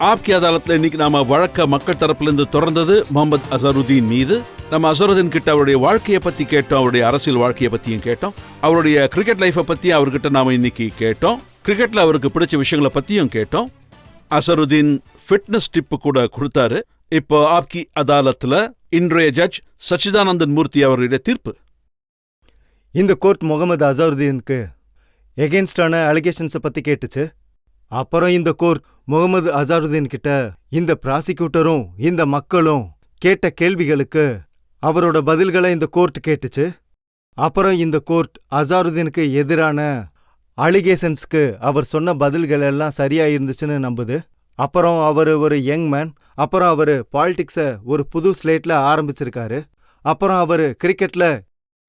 ஆப்கி அதாலத்தில் இன்னைக்கு நாம வழக்க மக்கள் தரப்பிலிருந்து தொடர்ந்தது முகமது அசருதீன் மீது. நம்ம அசருதீன் கிட்ட அவருடைய வாழ்க்கையை பத்தி கேட்டோம், அவருடைய அரசியல் வாழ்க்கையை பத்தியும் கேட்டோம், அவருடைய கிரிக்கெட் லைஃபை பத்தி அவர்கிட்ட நாம இன்னைக்கு கேட்டோம், கிரிக்கெட்ல அவருக்கு பிடிச்ச விஷயங்களை பத்தியும் கேட்டோம். அசருதீன் ஃபிட்னஸ் டிப்பு கூட கொடுத்தாரு. இப்போ ஆப்கி அதாலத்துல இன்றைய ஜட்ஜ் சச்சிதானந்தன் மூர்த்தி அவருடைய தீர்ப்பு. இந்த கோர்ட் முகமது அசருதீனுக்கு எகென்ஸ்டான அலிகேஷன்ஸை பத்தி கேட்டுச்சு. அப்புறம் இந்த கோர்ட் முகமது அசருதீன் கிட்ட இந்த ப்ராசிக்யூட்டரும் இந்த மக்களும் கேட்ட கேள்விகளுக்கு அவரோட பதில்களை இந்த கோர்ட் கேட்டுச்சு. அப்புறம் இந்த கோர்ட் அசருதீனுக்கு எதிரான அலிகேஷன்ஸ்க்கு அவர் சொன்ன பதில்கள் எல்லாம் சரியா இருந்துச்சுன்னு நம்புது. அப்புறம் அவர் ஒரு யங் மேன். அப்புறம் அவர் பாலிடிக்ஸை ஒரு புது ஸ்லேட்ல ஆரம்பிச்சிருக்காரு. அப்புறம் அவர் கிரிக்கெட்ல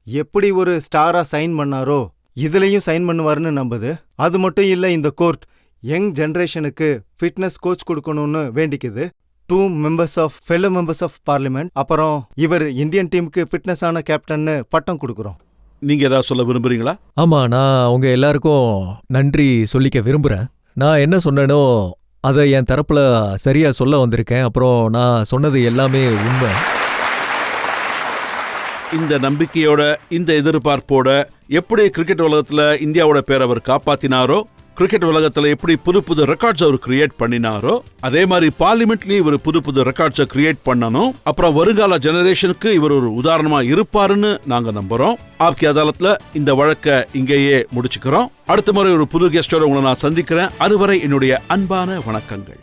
எப்படி ஒரு ஸ்டாரா சைன் பண்ணாரோ இதுலயும் சைன் பண்ணுவாருன்னு நம்புது. அது மட்டும் இல்ல, இந்த கோர்ட் யங் ஜெனரேஷனுக்கு ஃபிட்னஸ் கோச் கொடுக்கணும்னு வேண்டிக்குது. 2 members of fellow members of parliament. அப்புறம் இவர் இந்தியன் டீமுக்கு ஃபிட்னஸ் ஆன கேப்டன்னு பட்டம் கொடுக்குறோம். நீங்க ஏதாவது சொல்ல விரும்புறீங்களா? ஆமா, நான் அவங்க எல்லாருக்கும் நன்றி சொல்லிக்க விரும்புறேன். நான் என்ன சொன்னேனோ அதை என் தரப்புல சரியா சொல்ல வந்திருக்கேன். அப்புறம் நான் சொன்னது எல்லாமே உண்மை. இந்த நம்பிக்கையோட இந்த எதிர்பார்ப்போட எப்படி கிரிக்கெட் உலகத்துல இந்தியாவோட பேரை அவர் காப்பாத்தினாரோ, கிரிக்கெட் உலகத்துல எப்படி புது புது ரெக்கார்ட்ஸ் அவர் கிரியேட் பண்ணினாரோ, அதே மாதிரி பார்லிமெண்ட்லயும் இவர் புது புது ரெக்கார்ட்ஸை கிரியேட் பண்ணணும். அப்புறம் வருங்கால ஜெனரேஷனுக்கு இவர் ஒரு உதாரணமா இருப்பாருன்னு நாங்க நம்புறோம். ஆப்கி அதாலத்துல இந்த வழக்கை இங்கேயே முடிச்சுக்கிறோம். அடுத்த முறை ஒரு புது கெஸ்டோட உங்களை நான் சந்திக்கிறேன். அதுவரை என்னுடைய அன்பான வணக்கங்கள்.